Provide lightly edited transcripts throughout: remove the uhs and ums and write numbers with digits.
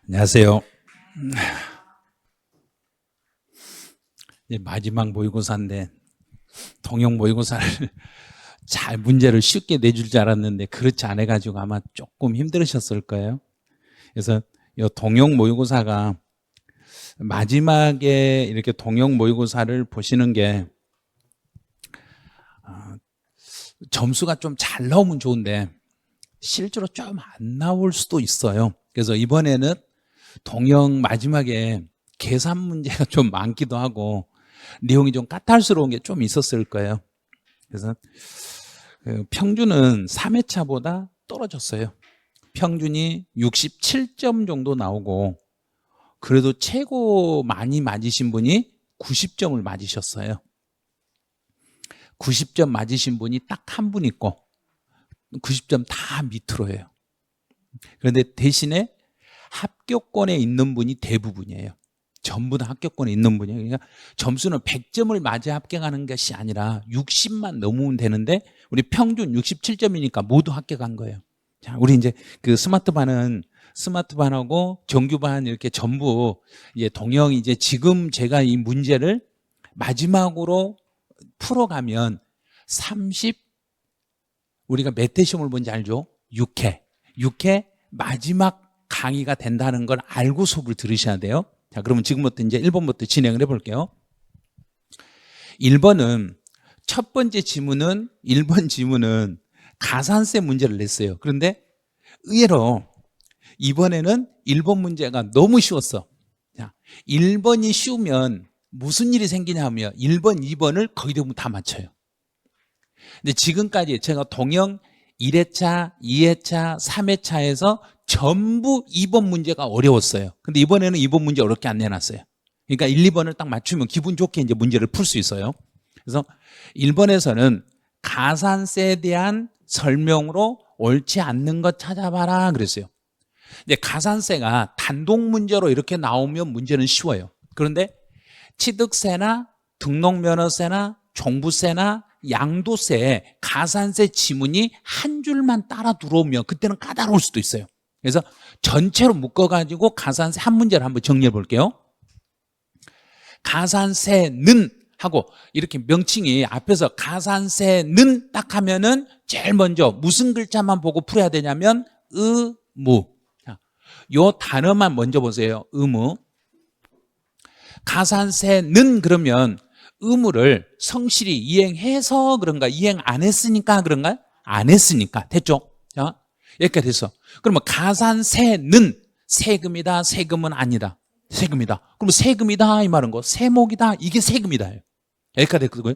안녕하세요. 이제 마지막 모의고사인데 통영 모의고사를 잘 문제를 쉽게 내줄 줄 알았는데 그렇지 않아 가지고 아마 조금 힘들으셨을 거예요. 그래서 이 통영 모의고사가 마지막에 이렇게 통영 모의고사를 보시는 게 점수가 좀 잘 나오면 좋은데 실제로 좀 안 나올 수도 있어요. 그래서 이번에는 통영 마지막에 계산 문제가 좀 많기도 하고 내용이 좀 까탈스러운 게 좀 있었을 거예요. 그래서 평균은 3회차보다 떨어졌어요. 평균이 67점 정도 나오고 그래도 최고 많이 맞으신 분이 90점을 맞으셨어요. 90점 맞으신 분이 딱 한 분 있고 90점 다 밑으로 해요. 그런데 대신에 합격권에 있는 분이 대부분이에요. 전부 다 합격권에 있는 분이에요. 그러니까 점수는 100점을 맞아 합격하는 것이 아니라 60만 넘으면 되는데 우리 평균 67점이니까 모두 합격한 거예요. 자, 우리 이제 그 스마트반하고 정규반 이렇게 전부 이제 동영 이제 지금 제가 이 문제를 마지막으로 풀어가면 30 우리가 몇 회 시험을 본지 알죠? 6회 마지막 강의가 된다는 걸 알고 수업을 들으셔야 돼요. 자, 그러면 지금부터 이제 1번부터 진행을 해볼게요. 1번은 첫 번째 지문은 1번 지문은 가산세 문제를 냈어요. 그런데 의외로 이번에는 1번 문제가 너무 쉬웠어. 자, 1번이 쉬우면 무슨 일이 생기냐 하면 1번, 2번을 거의 대부분 다 맞춰요. 근데 지금까지 제가 동영 1회차, 2회차, 3회차에서 전부 2번 문제가 어려웠어요. 근데 이번에는 2번 문제 어렵게 안 내놨어요. 그러니까 1, 2번을 딱 맞추면 기분 좋게 이제 문제를 풀 수 있어요. 그래서 1번에서는 가산세에 대한 설명으로 옳지 않는 것 찾아봐라 그랬어요. 근데 가산세가 단독 문제로 이렇게 나오면 문제는 쉬워요. 그런데 취득세나 등록면허세나 종부세나 양도세, 가산세 지문이 한 줄만 따라 들어오면 그때는 까다로울 수도 있어요. 그래서 전체로 묶어가지고 가산세 한 문제를 한번 정리해 볼게요. 가산세는 하고 이렇게 명칭이 앞에서 가산세는 딱 하면은 제일 먼저 무슨 글자만 보고 풀어야 되냐면 의무. 요 단어만 먼저 보세요. 의무. 가산세는 그러면 의무를 성실히 이행해서 그런가? 이행 안 했으니까 그런가? 안 했으니까. 됐죠? 자, 여기까지 됐어. 그러면 가산세는 세금이다, 세금은 아니다. 세금이다. 그럼 세금이다 이 말은 거, 세목이다 이게 세금이다. 여기까지 됐고요.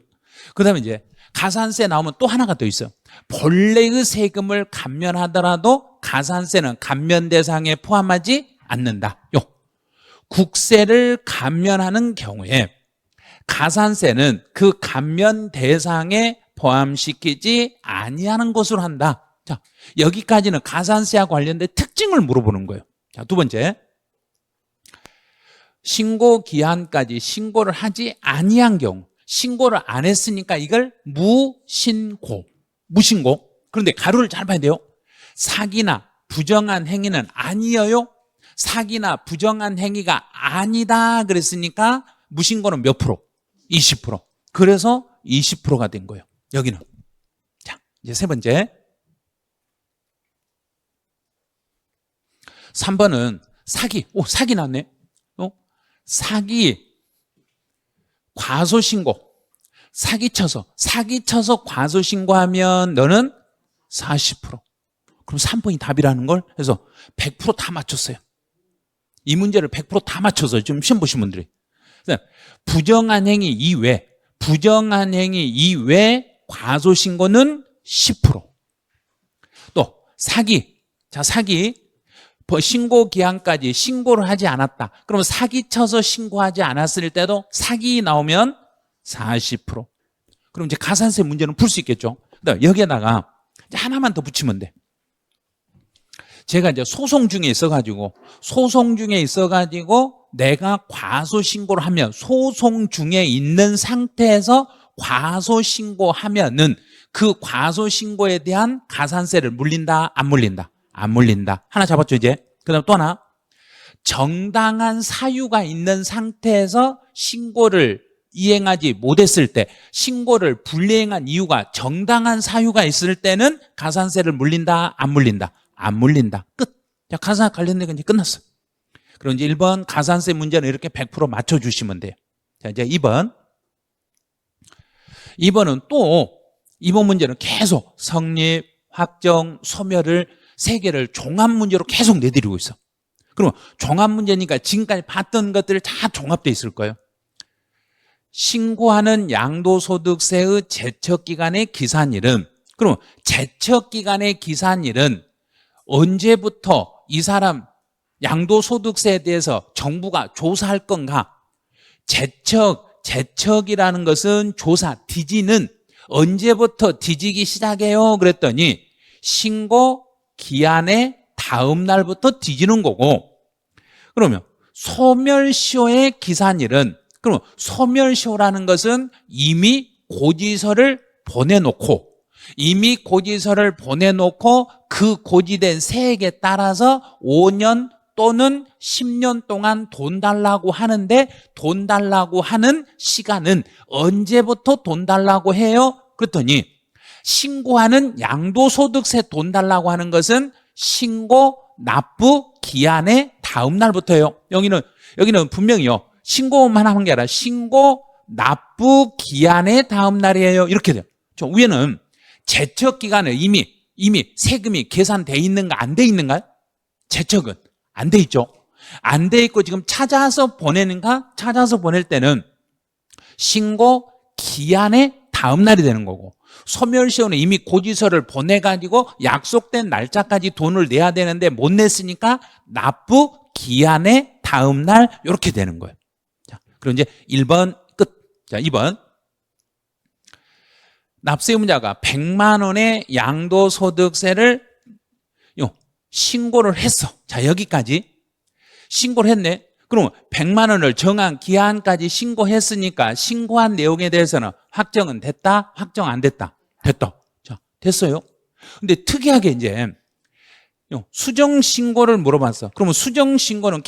그 다음에 이제 가산세 나오면 또 하나가 더 있어요. 본래의 세금을 감면하더라도 가산세는 감면 대상에 포함하지 않는다. 요. 국세를 감면하는 경우에 가산세는 그 감면 대상에 포함시키지 아니하는 것으로 한다. 자, 여기까지는 가산세와 관련된 특징을 물어보는 거예요. 자, 두 번째. 신고 기한까지 신고를 하지 아니한 경우, 신고를 안 했으니까 이걸 무신고. 그런데 가로를 잘 봐야 돼요. 사기나 부정한 행위는 아니에요. 사기나 부정한 행위가 아니다 그랬으니까 무신고는 몇 프로? 20%. 그래서 20%가 된 거예요. 여기는. 자, 이제 세 번째. 3번은 사기. 오, 사기 나왔네. 사기, 과소신고. 사기쳐서 과소신고하면 너는 40%. 그럼 3번이 답이라는 걸 해서 100% 다 맞췄어요. 이 문제를 100% 다 맞춰서 지금 시험 보신 분들이. 부정한 행위 이외 과소신고는 10%. 또 사기. 자, 사기. 신고 기한까지 신고를 하지 않았다. 그러면 사기쳐서 신고하지 않았을 때도 사기 나오면 40%. 그럼 이제 가산세 문제는 풀 수 있겠죠. 그다음에 여기에다가 하나만 더 붙이면 돼. 제가 이제 소송 중에 있어가지고 내가 과소신고를 하면 소송 중에 있는 상태에서 과소신고하면은 그 과소신고에 대한 가산세를 물린다, 안 물린다? 안 물린다. 하나 잡았죠, 이제? 그 다음 또 하나. 정당한 사유가 있는 상태에서 신고를 이행하지 못했을 때, 신고를 불이행한 이유가 정당한 사유가 있을 때는 가산세를 물린다, 안 물린다? 안 물린다. 끝. 자, 가산 관련된 건 이제 끝났어. 그럼 이제 1번 가산세 문제는 이렇게 100% 맞춰주시면 돼요. 자, 이제 2번. 2번은 또, 2번 문제는 계속 성립, 확정, 소멸을 3개를 종합 문제로 계속 내드리고 있어. 그럼 종합 문제니까 지금까지 봤던 것들을 다 종합되어 있을 거예요. 신고하는 양도소득세의 제척기간의 기산일은, 그럼 제척기간의 기산일은 언제부터 이 사람 양도소득세에 대해서 정부가 조사할 건가? 제척이라는 것은 조사, 뒤지는 언제부터 뒤지기 시작해요? 그랬더니 신고 기한의 다음 날부터 뒤지는 거고, 그러면 소멸시효의 기산일은, 그럼 소멸시효라는 것은 이미 고지서를 보내놓고 그 고지된 세액에 따라서 5년 또는 10년 동안 돈 달라고 하는데, 돈 달라고 하는 시간은 언제부터 돈 달라고 해요? 그랬더니 신고하는 양도소득세 돈 달라고 하는 것은 신고 납부 기한의 다음 날부터예요. 여기는 분명히요, 신고만 하는 게 아니라 신고 납부 기한의 다음 날이에요. 이렇게 돼요. 저 위에는 제척 기간에 이미 세금이 계산돼 있는가 안 돼 있는가? 제척은 안 돼 있죠. 안 돼 있고 지금 찾아서 보내는가? 찾아서 보낼 때는 신고 기한의 다음 날이 되는 거고, 소멸시효는 이미 고지서를 보내가지고 약속된 날짜까지 돈을 내야 되는데 못 냈으니까 납부 기한의 다음 날, 이렇게 되는 거예요. 자, 그럼 이제 1번 끝. 자, 2번. 납세의무자가 100만 원의 양도소득세를 신고를 했어. 자, 여기까지 신고를 했네. 그럼 100만 원을 정한 기한까지 신고했으니까 신고한 내용에 대해서는 확정은 됐다? 확정 안 됐다? 됐다. 자, 됐어요. 근데 특이하게 이제 수정신고를 물어봤어. 그러면 수정신고는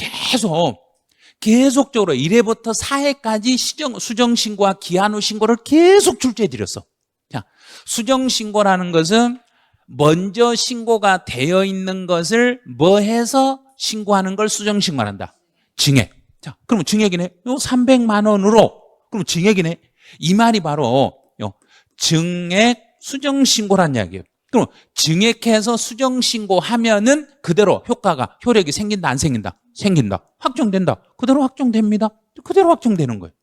계속적으로 1회부터 4회까지 수정신고와 기한 후 신고를 계속 출제해 드렸어. 자, 수정신고라는 것은 먼저 신고가 되어 있는 것을 해서 신고하는 걸 수정신고한다. 증액. 자, 그러면 증액이네. 300만 원으로. 그럼 증액이네. 이 말이 바로 증액 수정신고란 이야기예요. 그럼 증액해서 수정신고하면은 그대로 효력이 생긴다, 안 생긴다? 생긴다. 확정된다. 그대로 확정됩니다. 그대로 확정되는 거예요.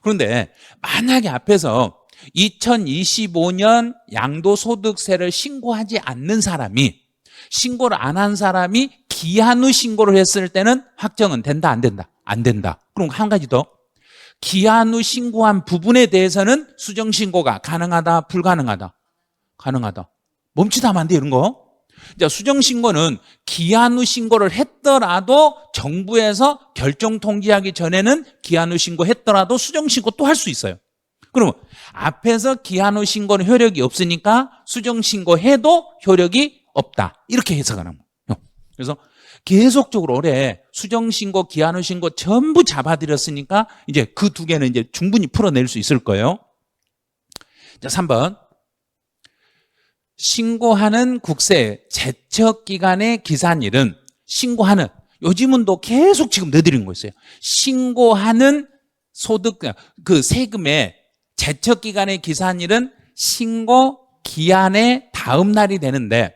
그런데 만약에 앞에서 2025년 양도소득세를 신고하지 않는 사람이, 신고를 안 한 사람이 기한 후 신고를 했을 때는 확정은 된다, 안 된다? 안 된다. 그럼 한 가지 더. 기한 후 신고한 부분에 대해서는 수정신고가 가능하다, 불가능하다? 가능하다. 멈추다 하면 안 돼, 이런 거. 자, 수정신고는 기한 후 신고를 했더라도 정부에서 결정 통지하기 전에는 기한 후 신고했더라도 수정신고 또 할 수 있어요. 그러면 앞에서 기한 후 신고는 효력이 없으니까 수정신고해도 효력이 없다. 이렇게 해석하는 거예요. 그래서 계속적으로 올해 수정신고, 기한 후 신고 전부 잡아드렸으니까 이제 그 2개는 이제 충분히 풀어낼 수 있을 거예요. 자, 3번. 신고하는 국세 제척기간의 기산일은, 신고하는, 요즘은 또 계속 지금 내드리는 거 있어요. 신고하는 소득, 그 세금의 제척기간의 기산일은 신고 기한의 다음 날이 되는데,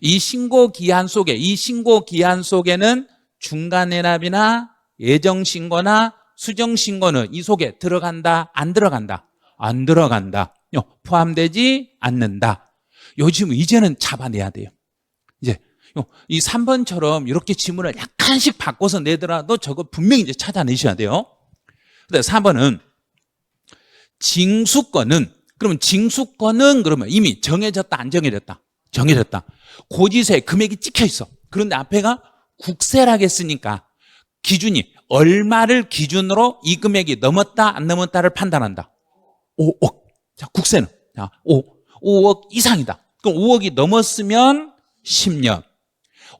이 신고 기한 속에는 중간해납이나 예정신고나 수정신고는 이 속에 들어간다, 안 들어간다? 안 들어간다. 포함되지 않는다. 요즘 이제는 잡아내야 돼요. 이제 이 3번처럼 이렇게 지문을 약간씩 바꿔서 내더라도 저거 분명히 이제 찾아내셔야 돼요. 근데 4번은 징수권은, 그러면 이미 정해졌다, 안 정해졌다? 정해졌다. 고지서에 금액이 찍혀 있어. 그런데 앞에가 국세라고 했으니까 기준이 얼마를 기준으로 이 금액이 넘었다, 안 넘었다를 판단한다. 5억. 자, 국세는 5억 이상이다. 그럼 5억이 넘었으면 10년,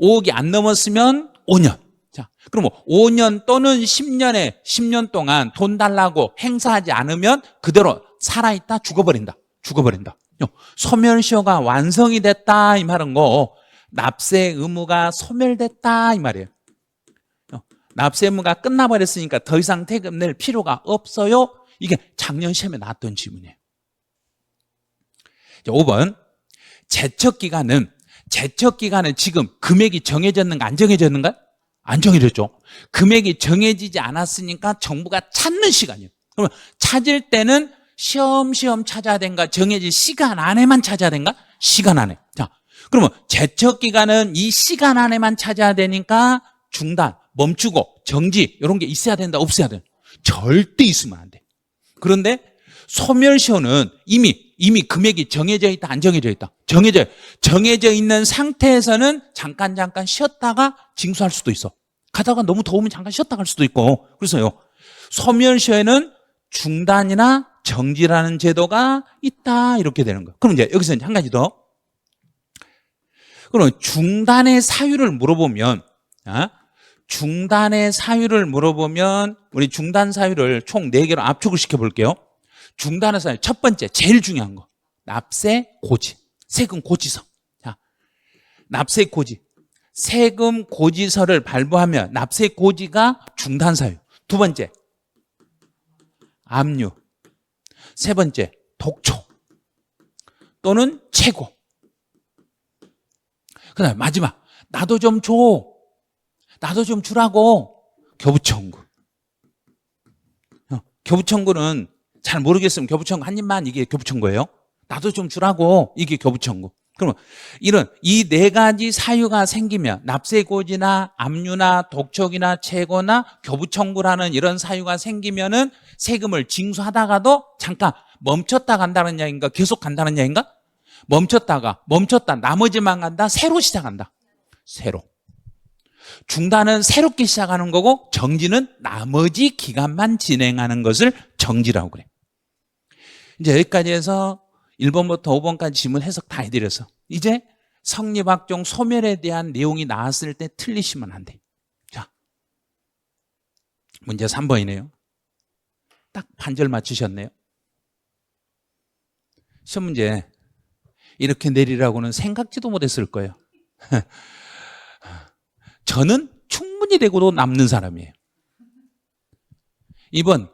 5억이 안 넘었으면 5년. 자, 그럼 5년 또는 10년 동안 돈 달라고 행사하지 않으면 그대로 살아있다 죽어버린다. 소멸시효가 완성이 됐다 이 말은 거, 납세 의무가 소멸됐다 이 말이에요. 납세 의무가 끝나버렸으니까 더 이상 세금 낼 필요가 없어요. 이게 작년 시험에 나왔던 질문이에요. 5번 제척기간은 지금 금액이 정해졌는가 안 정해졌는가? 안 정해졌죠. 금액이 정해지지 않았으니까 정부가 찾는 시간이에요. 그러면 찾을 때는 시험시험 찾아야 되는가? 정해진 시간 안에만 찾아야 되는가? 시간 안에. 자, 그러면 제척기간은 이 시간 안에만 찾아야 되니까 중단, 멈추고 정지 이런 게 있어야 된다 없어야 된다? 절대 있으면 안 돼. 그런데 소멸시효는 이미 금액이 정해져 있다 안 정해져 있다? 정해져 있는 상태에서는 잠깐 쉬었다가 징수할 수도 있어. 가다가 너무 더우면 잠깐 쉬었다 갈 수도 있고. 그래서요, 소멸시효에는 중단이나 정지라는 제도가 있다 이렇게 되는 거예요. 그럼 이제 여기서 한 가지 더. 그럼 중단의 사유를 물어보면 우리 중단 사유를 총 4개로 압축을 시켜볼게요. 중단의 사유 첫 번째 제일 중요한 거, 납세 고지, 세금 고지서. 자, 납세 고지, 세금 고지서를 발부하면 납세 고지가 중단 사유. 두 번째 압류, 세 번째 독촉 또는 최고. 그다음 마지막 나도 좀 주라고 교부청구. 교부청구는 잘 모르겠으면 교부청구 한 입만, 이게 교부청구예요. 나도 좀 주라고, 이게 교부청구. 그러면 이 4가지 사유가 생기면, 납세고지나 압류나 독촉이나 최고나 교부청구라는 이런 사유가 생기면은 세금을 징수하다가도 잠깐 멈췄다 간다는 이야기인가 계속 간다는 이야기인가? 멈췄다 나머지만 간다, 새로 시작한다. 새로. 중단은 새롭게 시작하는 거고, 정지는 나머지 기간만 진행하는 것을 정지라고 그래. 이제 여기까지 해서 1번부터 5번까지 지문 해석 다 해드려서 이제 성립학종 소멸에 대한 내용이 나왔을 때 틀리시면 안 돼. 자, 문제 3번이네요. 딱 반절 맞추셨네요. 시험 문제 이렇게 내리라고는 생각지도 못했을 거예요. 저는 충분히 되고도 남는 사람이에요. 2번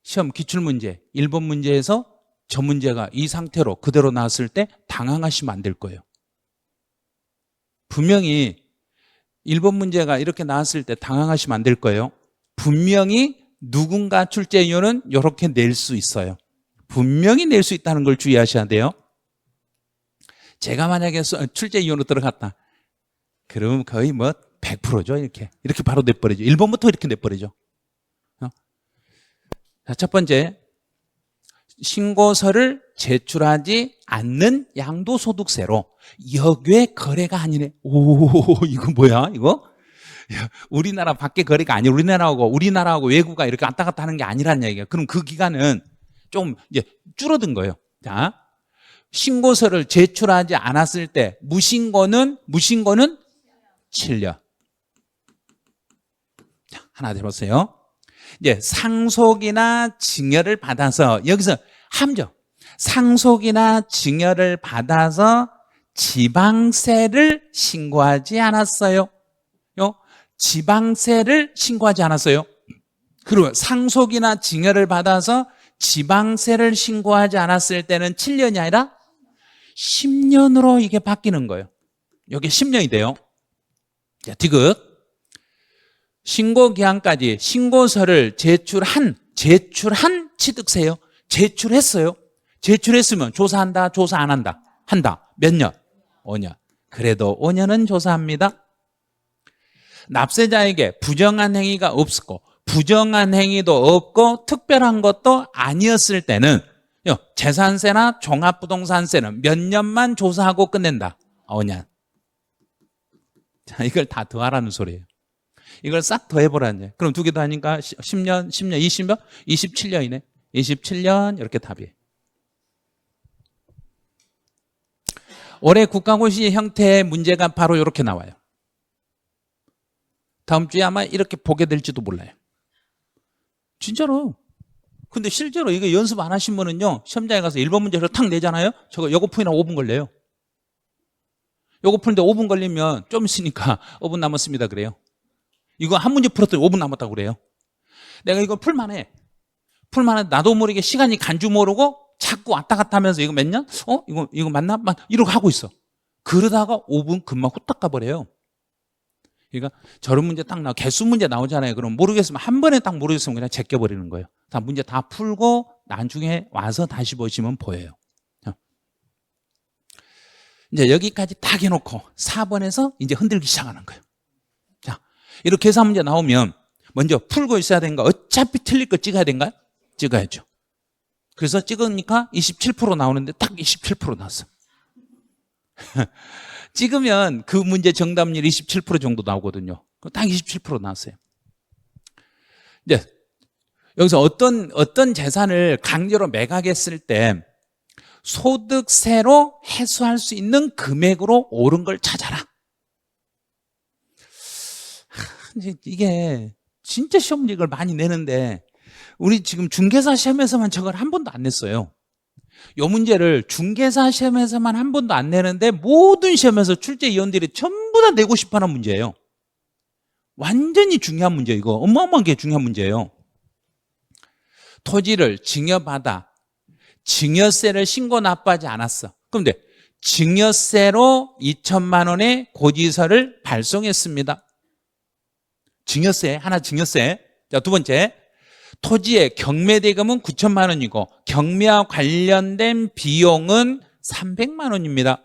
시험 기출문제 1번 문제에서 저 문제가 이 상태로 그대로 나왔을 때 당황하시면 안 될 거예요. 분명히 1번 문제가 이렇게 나왔을 때 당황하시면 안 될 거예요. 분명히 누군가 출제 이유는 이렇게 낼 수 있어요. 분명히 낼 수 있다는 걸 주의하셔야 돼요. 제가 만약에 출제 이유로 들어갔다, 그러면 거의 100%죠. 이렇게 바로 내버리죠. 1번부터 이렇게 내버리죠. 자, 첫 번째, 신고서를 제출하지 않는 양도소득세로 역외 거래가 아니네. 오, 이거 뭐야 이거? 우리나라 밖에 거래가 아니고 우리나라하고 외국가 이렇게 왔다 갔다 하는 게 아니란 얘기예요. 그럼 그 기간은 좀 이제 줄어든 거예요. 자, 신고서를 제출하지 않았을 때 무신고는 7년. 자, 하나 더 보세요. 이제 상속이나 증여를 받아서, 여기서 함정, 상속이나 증여를 받아서 지방세를 신고하지 않았어요. 지방세를 신고하지 않았어요. 그리고 상속이나 증여를 받아서 지방세를 신고하지 않았을 때는 7년이 아니라 10년으로 이게 바뀌는 거예요. 이게 10년이 돼요. 자, 디귿. 신고기한까지 신고서를 제출한 취득세요. 제출했어요. 제출했으면 조사한다, 조사 안 한다? 한다. 몇 년? 5년. 그래도 5년은 조사합니다. 납세자에게 부정한 행위가 없었고, 부정한 행위도 없고 특별한 것도 아니었을 때는 재산세나 종합부동산세는 몇 년만 조사하고 끝낸다? 5년. 자, 이걸 다 더하라는 소리예요. 이걸 싹 더해보라는 거예요. 그럼 두 개 더 하니까 10년, 20년, 27년이네. 27년 이렇게 답이에요. 올해 국가고시 형태의 문제가 바로 이렇게 나와요. 다음 주에 아마 이렇게 보게 될지도 몰라요. 진짜로. 근데 실제로 이거 연습 안 하신 분은요, 시험장에 가서 1번 문제를 탁 내잖아요. 저거 요거 푸느라 5분 걸려요. 요거 푸는데 5분 걸리면 좀 있으니까 5분 남았습니다 그래요. 이거 한 문제 풀었더니 5분 남았다고 그래요. 내가 이거 풀만해. 나도 모르게 시간이 간 줄 모르고 자꾸 왔다 갔다 하면서 이거 몇 년? 이거 맞나? 이러고 하고 있어. 그러다가 5분 금방 후딱 가버려요. 그러니까 저런 문제 딱 개수 문제 나오잖아요. 그럼 모르겠으면 한 번에 딱 모르겠으면 그냥 제껴버리는 거예요. 다 문제 다 풀고 나중에 와서 다시 보시면 보여요. 이제 여기까지 딱 해놓고 4번에서 이제 흔들기 시작하는 거예요. 자, 이렇게 계산 문제 나오면 먼저 풀고 있어야 되는가? 어차피 틀릴 거 찍어야 되는가? 찍어야죠. 그래서 찍으니까 27% 나오는데 딱 27% 나왔어. 찍으면 그 문제 정답률 27% 정도 나오거든요. 딱 27% 나왔어요. 이제 여기서 어떤 재산을 강제로 매각했을 때 소득세로 해소할 수 있는 금액으로 옳은 걸 찾아라. 이게 진짜 시험 문제 이걸 많이 내는데 우리 지금 중개사 시험에서만 저걸 한 번도 안 냈어요. 이 문제를 중개사 시험에서만 한 번도 안 내는데 모든 시험에서 출제위원들이 전부 다 내고 싶어하는 문제예요. 완전히 중요한 문제, 이거 어마어마하게 중요한 문제예요. 토지를 증여받아 증여세를 신고 납부하지 않았어. 그런데 증여세로 2천만 원의 고지서를 발송했습니다. 증여세, 하나 증여세. 자, 두 번째, 토지의 경매대금은 9천만 원이고 경매와 관련된 비용은 300만 원입니다.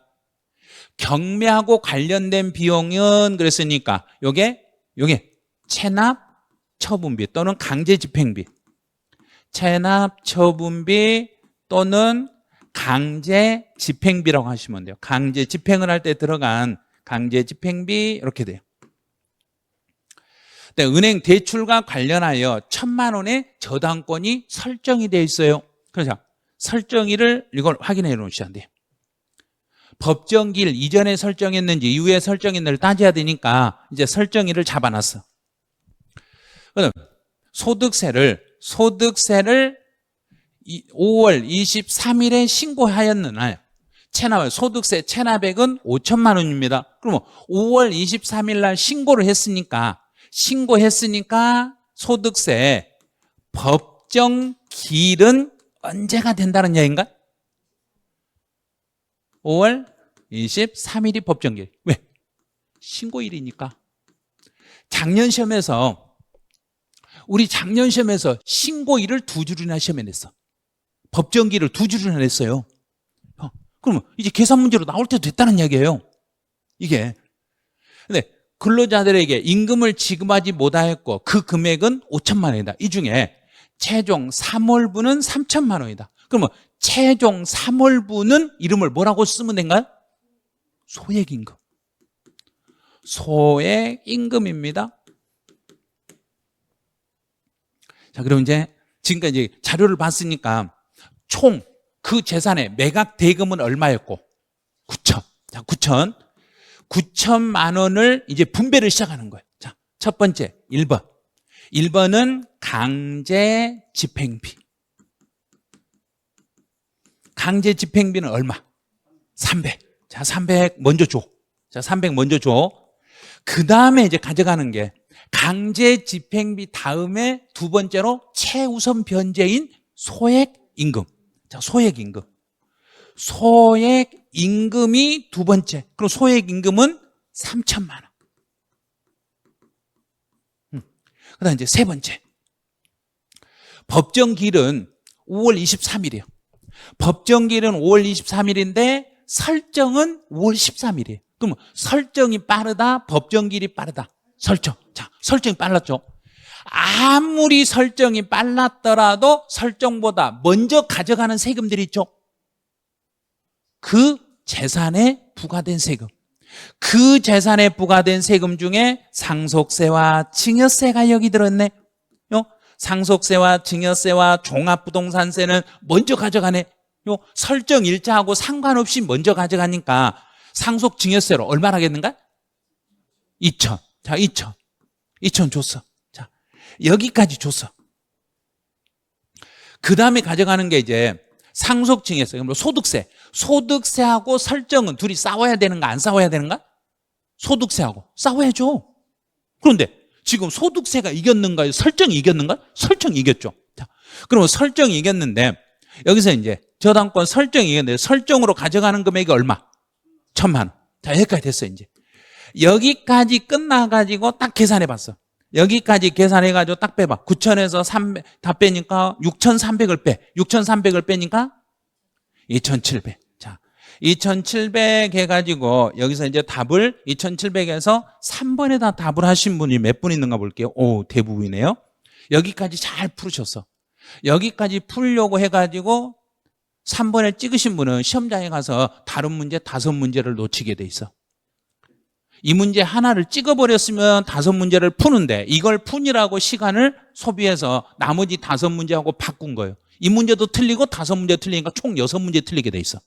경매하고 관련된 비용은 그랬으니까 요게 체납 처분비 또는 강제 집행비, 체납 처분비 또는 강제 집행비라고 하시면 돼요. 강제 집행을 할 때 들어간 강제 집행비 이렇게 돼요. 네, 은행 대출과 관련하여 1,000만 원의 저당권이 설정이 되어 있어요. 그래서 설정일을 이걸 확인해 놓으셔야 돼요. 법정기일 이전에 설정했는지 이후에 설정했는지를 따져야 되니까 이제 설정일을 잡아놨어. 그럼 소득세를 5월 23일에 신고하였느냐, 소득세 체납액은 5천만 원입니다. 그러면 5월 23일 날 신고를 했으니까 소득세 법정 기일은 언제가 된다는 얘기인가? 5월 23일이 법정기일. 왜? 신고일이니까. 우리 작년 시험에서 신고일을 2줄이나 시험에 냈어. 법정기일을 2줄이나 냈어요. 그러면 이제 계산 문제로 나올 때도 됐다는 이야기예요. 이게. 근데 근로자들에게 임금을 지급하지 못하였고 그 금액은 5천만 원이다. 이 중에 최종 3월분은 3천만 원이다. 그러면 최종 3월분은 이름을 뭐라고 쓰면 된가요? 소액임금. 소액임금입니다. 자, 그럼 이제 지금까지 자료를 봤으니까 총 그 재산의 매각 대금은 얼마였고 9천. 자, 9천만 원을 이제 분배를 시작하는 거예요. 자, 첫 번째 1번. 1번은 강제 집행비. 강제 집행비는 얼마? 300. 자, 300 먼저 줘. 그 다음에 이제 가져가는 게 강제 집행비 다음에 두 번째로 최우선 변제인 소액임금. 자, 소액임금이 두 번째. 그럼 소액임금은 3천만 원. 그 다음 이제 세 번째. 법정기일은 5월 23일이에요. 법정기일은 5월 23일인데 설정은 5월 13일이에요. 그럼 설정이 빠르다, 법정기일이 빠르다. 자, 설정이 빨랐죠. 아무리 설정이 빨랐더라도 설정보다 먼저 가져가는 세금들이 있죠. 그 재산에 부과된 세금. 그 재산에 부과된 세금 중에 상속세와 증여세가 여기 들었네. 상속세와 증여세와 종합부동산세는 먼저 가져가네. 설정 일자하고 상관없이 먼저 가져가니까 상속 증여세로 얼마나 하겠는가? 2천. 자, 2천. 2천 줬어. 자, 여기까지 줬어. 그 다음에 가져가는 게 이제 상속증에서 소득세. 소득세하고 설정은 둘이 싸워야 되는가 안 싸워야 되는가? 소득세하고 싸워야죠. 그런데 지금 소득세가 이겼는가요? 설정이 이겼는가? 설정이 이겼죠. 자, 그러면 설정이 이겼는데 여기서 이제 저당권 설정이 이겼는데 설정으로 가져가는 금액이 얼마? 1,000만 원. 자, 여기까지 됐어요. 이제 여기까지 끝나가지고 딱 계산해봤어. 여기까지 계산해가지고 딱 빼봐. 9,000에서 300 다 빼니까 6,300을 빼. 6,300을 빼니까 2,700. 자, 2,700 해가지고 여기서 이제 답을 2,700에서 3번에다 답을 하신 분이 몇 분 있는가 볼게요. 오, 대부분이네요. 여기까지 잘 풀으셨어. 여기까지 풀려고 해가지고 3번에 찍으신 분은 시험장에 가서 다른 문제 5문제를 놓치게 돼 있어. 이 문제 하나를 찍어버렸으면 5문제를 푸는데 이걸 푸느라고 시간을 소비해서 나머지 5문제하고 바꾼 거예요. 이 문제도 틀리고 5문제 틀리니까 총 6문제 틀리게 돼 있어.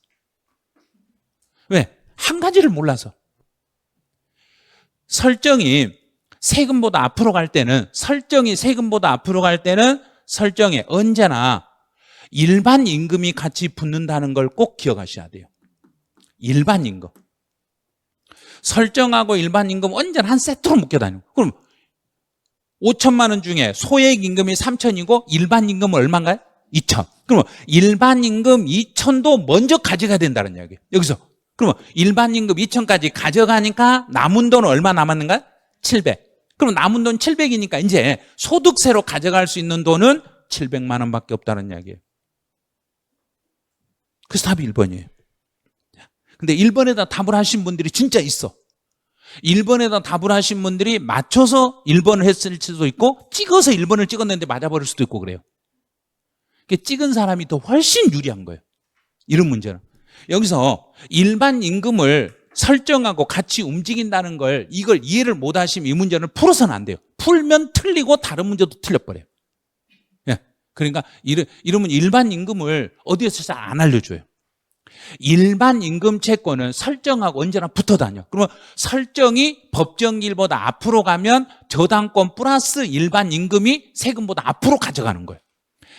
왜? 한 가지를 몰라서. 설정이 세금보다 앞으로 갈 때는 설정에 언제나 일반 임금이 같이 붙는다는 걸 꼭 기억하셔야 돼요. 일반 임금. 설정하고 일반 임금 언제나 한 세트로 묶여 다니고. 그럼 5천만 원 중에 소액 임금이 3천이고 일반 임금은 얼마인가요? 2천. 그러면 일반 임금 2천도 먼저 가져가야 된다는 이야기예요. 여기서. 그러면 일반 임금 2천까지 가져가니까 남은 돈은 얼마 남았는가요? 700. 그럼 남은 돈 700이니까 이제 소득세로 가져갈 수 있는 돈은 700만 원밖에 없다는 이야기예요. 그래서 답이 1번이에요. 근데 1번에다 답을 하신 분들이 진짜 있어. 1번에다 답을 하신 분들이 맞춰서 1번을 했을 수도 있고 찍어서 1번을 찍었는데 맞아버릴 수도 있고 그래요. 찍은 사람이 더 훨씬 유리한 거예요. 이런 문제는. 여기서 일반 임금을 설정하고 같이 움직인다는 걸 이걸 이해를 못 하시면 이 문제는 풀어서는 안 돼요. 풀면 틀리고 다른 문제도 틀려버려요. 예. 그러니까 이러면 일반 임금을 어디에서 잘 안 알려줘요. 일반 임금 채권은 설정하고 언제나 붙어 다녀. 그러면 설정이 법정기일보다 앞으로 가면 저당권 플러스 일반 임금이 세금보다 앞으로 가져가는 거예요.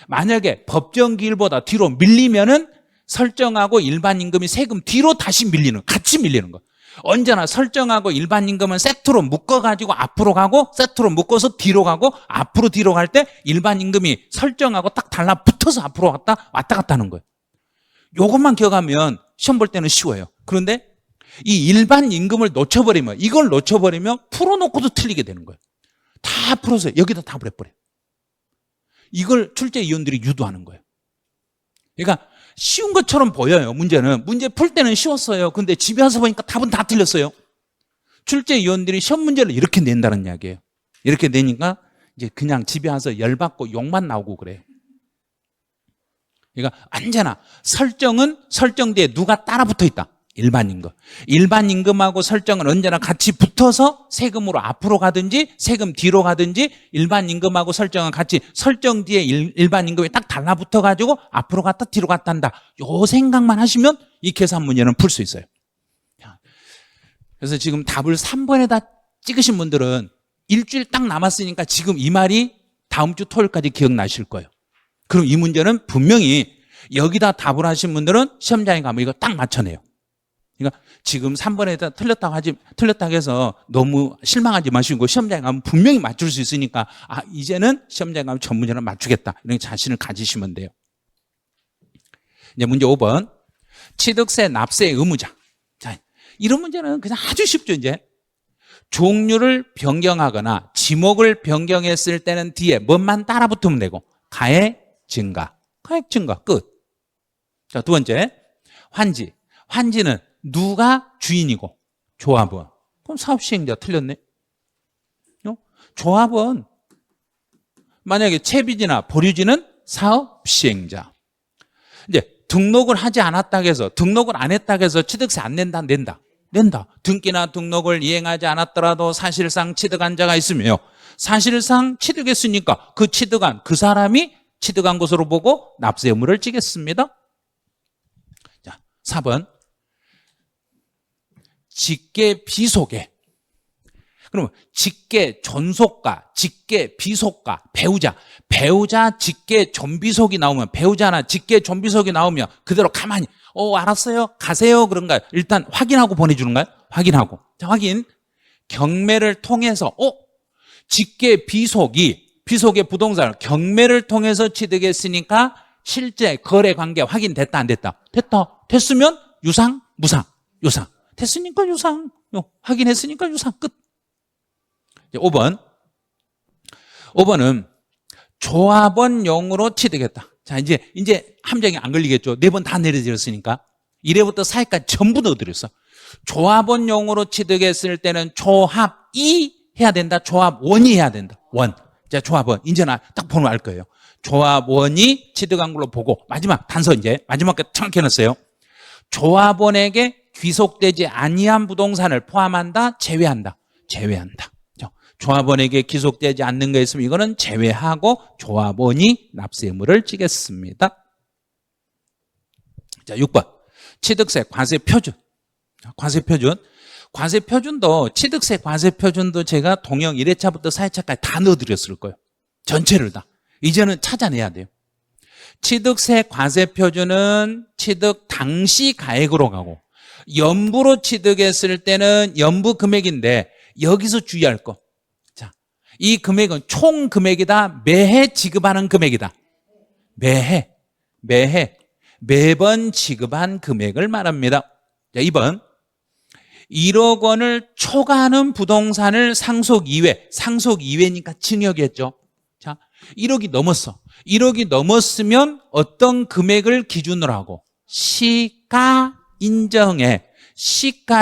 만약에 법정기일보다 뒤로 밀리면은 설정하고 일반 임금이 세금 뒤로 다시 밀리는, 같이 밀리는 거. 언제나 설정하고 일반 임금은 세트로 묶어가지고 앞으로 가고 세트로 묶어서 뒤로 가고 앞으로 뒤로 갈 때 일반 임금이 설정하고 딱 달라붙어서 앞으로 왔다 갔다 하는 거예요. 요것만 기억하면 시험 볼 때는 쉬워요. 그런데 이 일반 임금을 놓쳐버리면, 이걸 놓쳐버리면 풀어놓고도 틀리게 되는 거예요. 다 풀어서 여기다 답을 해버려요. 이걸 출제위원들이 유도하는 거예요. 그러니까 쉬운 것처럼 보여요. 문제 풀 때는 쉬웠어요. 근데 집에 와서 보니까 답은 다 틀렸어요. 출제위원들이 시험 문제를 이렇게 낸다는 이야기예요. 이렇게 내니까 이제 그냥 집에 와서 열받고 욕만 나오고 그래요. 그러니까 언제나 설정은 설정 뒤에 누가 따라 붙어 있다. 일반 임금. 일반 임금하고 설정은 언제나 같이 붙어서 세금으로 앞으로 가든지 세금 뒤로 가든지 일반 임금하고 설정은 같이 설정 뒤에 일반 임금이 딱 달라붙어 가지고 앞으로 갔다 뒤로 갔다 한다. 요 생각만 하시면 이 계산 문제는 풀 수 있어요. 그래서 지금 답을 3번에다 찍으신 분들은 일주일 딱 남았으니까 지금 이 말이 다음 주 토요일까지 기억나실 거예요. 그럼 이 문제는 분명히 여기다 답을 하신 분들은 시험장에 가면 이거 딱 맞춰내요. 그러니까 지금 3번에다 틀렸다고 해서 너무 실망하지 마시고 시험장에 가면 분명히 맞출 수 있으니까 이제는 시험장에 가면 전 문제는 맞추겠다. 이런 자신을 가지시면 돼요. 이제 문제 5번. 취득세 납세 의무자. 자, 이런 문제는 그냥 아주 쉽죠, 이제. 종류를 변경하거나 지목을 변경했을 때는 뒤에 뭐만 따라 붙으면 되고 가액 증가. 가액 증가 끝. 자, 두 번째. 환지. 환지는 누가 주인이고 조합원. 그럼 사업시행자 틀렸네. 조합원. 만약에 채비지나 보류지는 사업시행자. 이제 등록을 하지 않았다고 해서 등록을 안 했다고 해서 취득세 안 낸다? 낸다. 등기나 등록을 이행하지 않았더라도 사실상 취득한 자가 있으며 사실상 취득했으니까 그 취득한 그 사람이 취득한 것으로 보고 납세 의무를 지겠습니다. 자, 4번. 직계 비속에. 그러면 직계 존속가, 직계 비속가, 배우자 직계 존비속이 나오면, 배우자나 직계 존비속이 나오면 그대로 가만히 알았어요 가세요 그런가요? 일단 확인하고 보내주는가요? 확인하고. 자, 확인. 경매를 통해서 직계 비속의 부동산을 경매를 통해서 취득했으니까 실제 거래 관계 확인됐다 안 됐다? 됐으면 유상 무상. 됐으니까 유상. 확인했으니까 유상. 끝. 5번은 조합원용으로 취득했다. 자, 이제 함정이 안 걸리겠죠. 4번 다 내려드렸으니까. 1회부터 4회까지 전부 넣어드렸어. 조합원용으로 취득했을 때는 조합이 해야 된다. 조합원이 해야 된다. 자, 조합원. 이제 딱 보면 알 거예요. 조합원이 취득한 걸로 보고, 마지막 단서 마지막까지 정확히 해놨어요. 조합원에게 귀속되지 아니한 부동산을 포함한다. 제외한다. 조합원에게 귀속되지 않는 거 있으면 이거는 제외하고 조합원이 납세 의무를 지겠습니다. 자, 6번. 취득세 과세 표준. 과세 표준도, 취득세 과세 표준도 제가 동영 1회차부터 4회차까지 다 넣어드렸을 거예요. 전체를 다. 이제는 찾아내야 돼요. 취득세 과세 표준은 취득 당시 가액으로 가고, 연부로 취득했을 때는 연부 금액인데, 여기서 주의할 거. 자, 이 금액은 총 금액이다. 매해 지급하는 금액이다. 매번 지급한 금액을 말합니다. 자, 2번. 1억 원을 초과하는 부동산을 상속 2회니까 징역이었죠. 자, 1억이 넘었어. 1억이 넘었으면 어떤 금액을 기준으로 하고 시가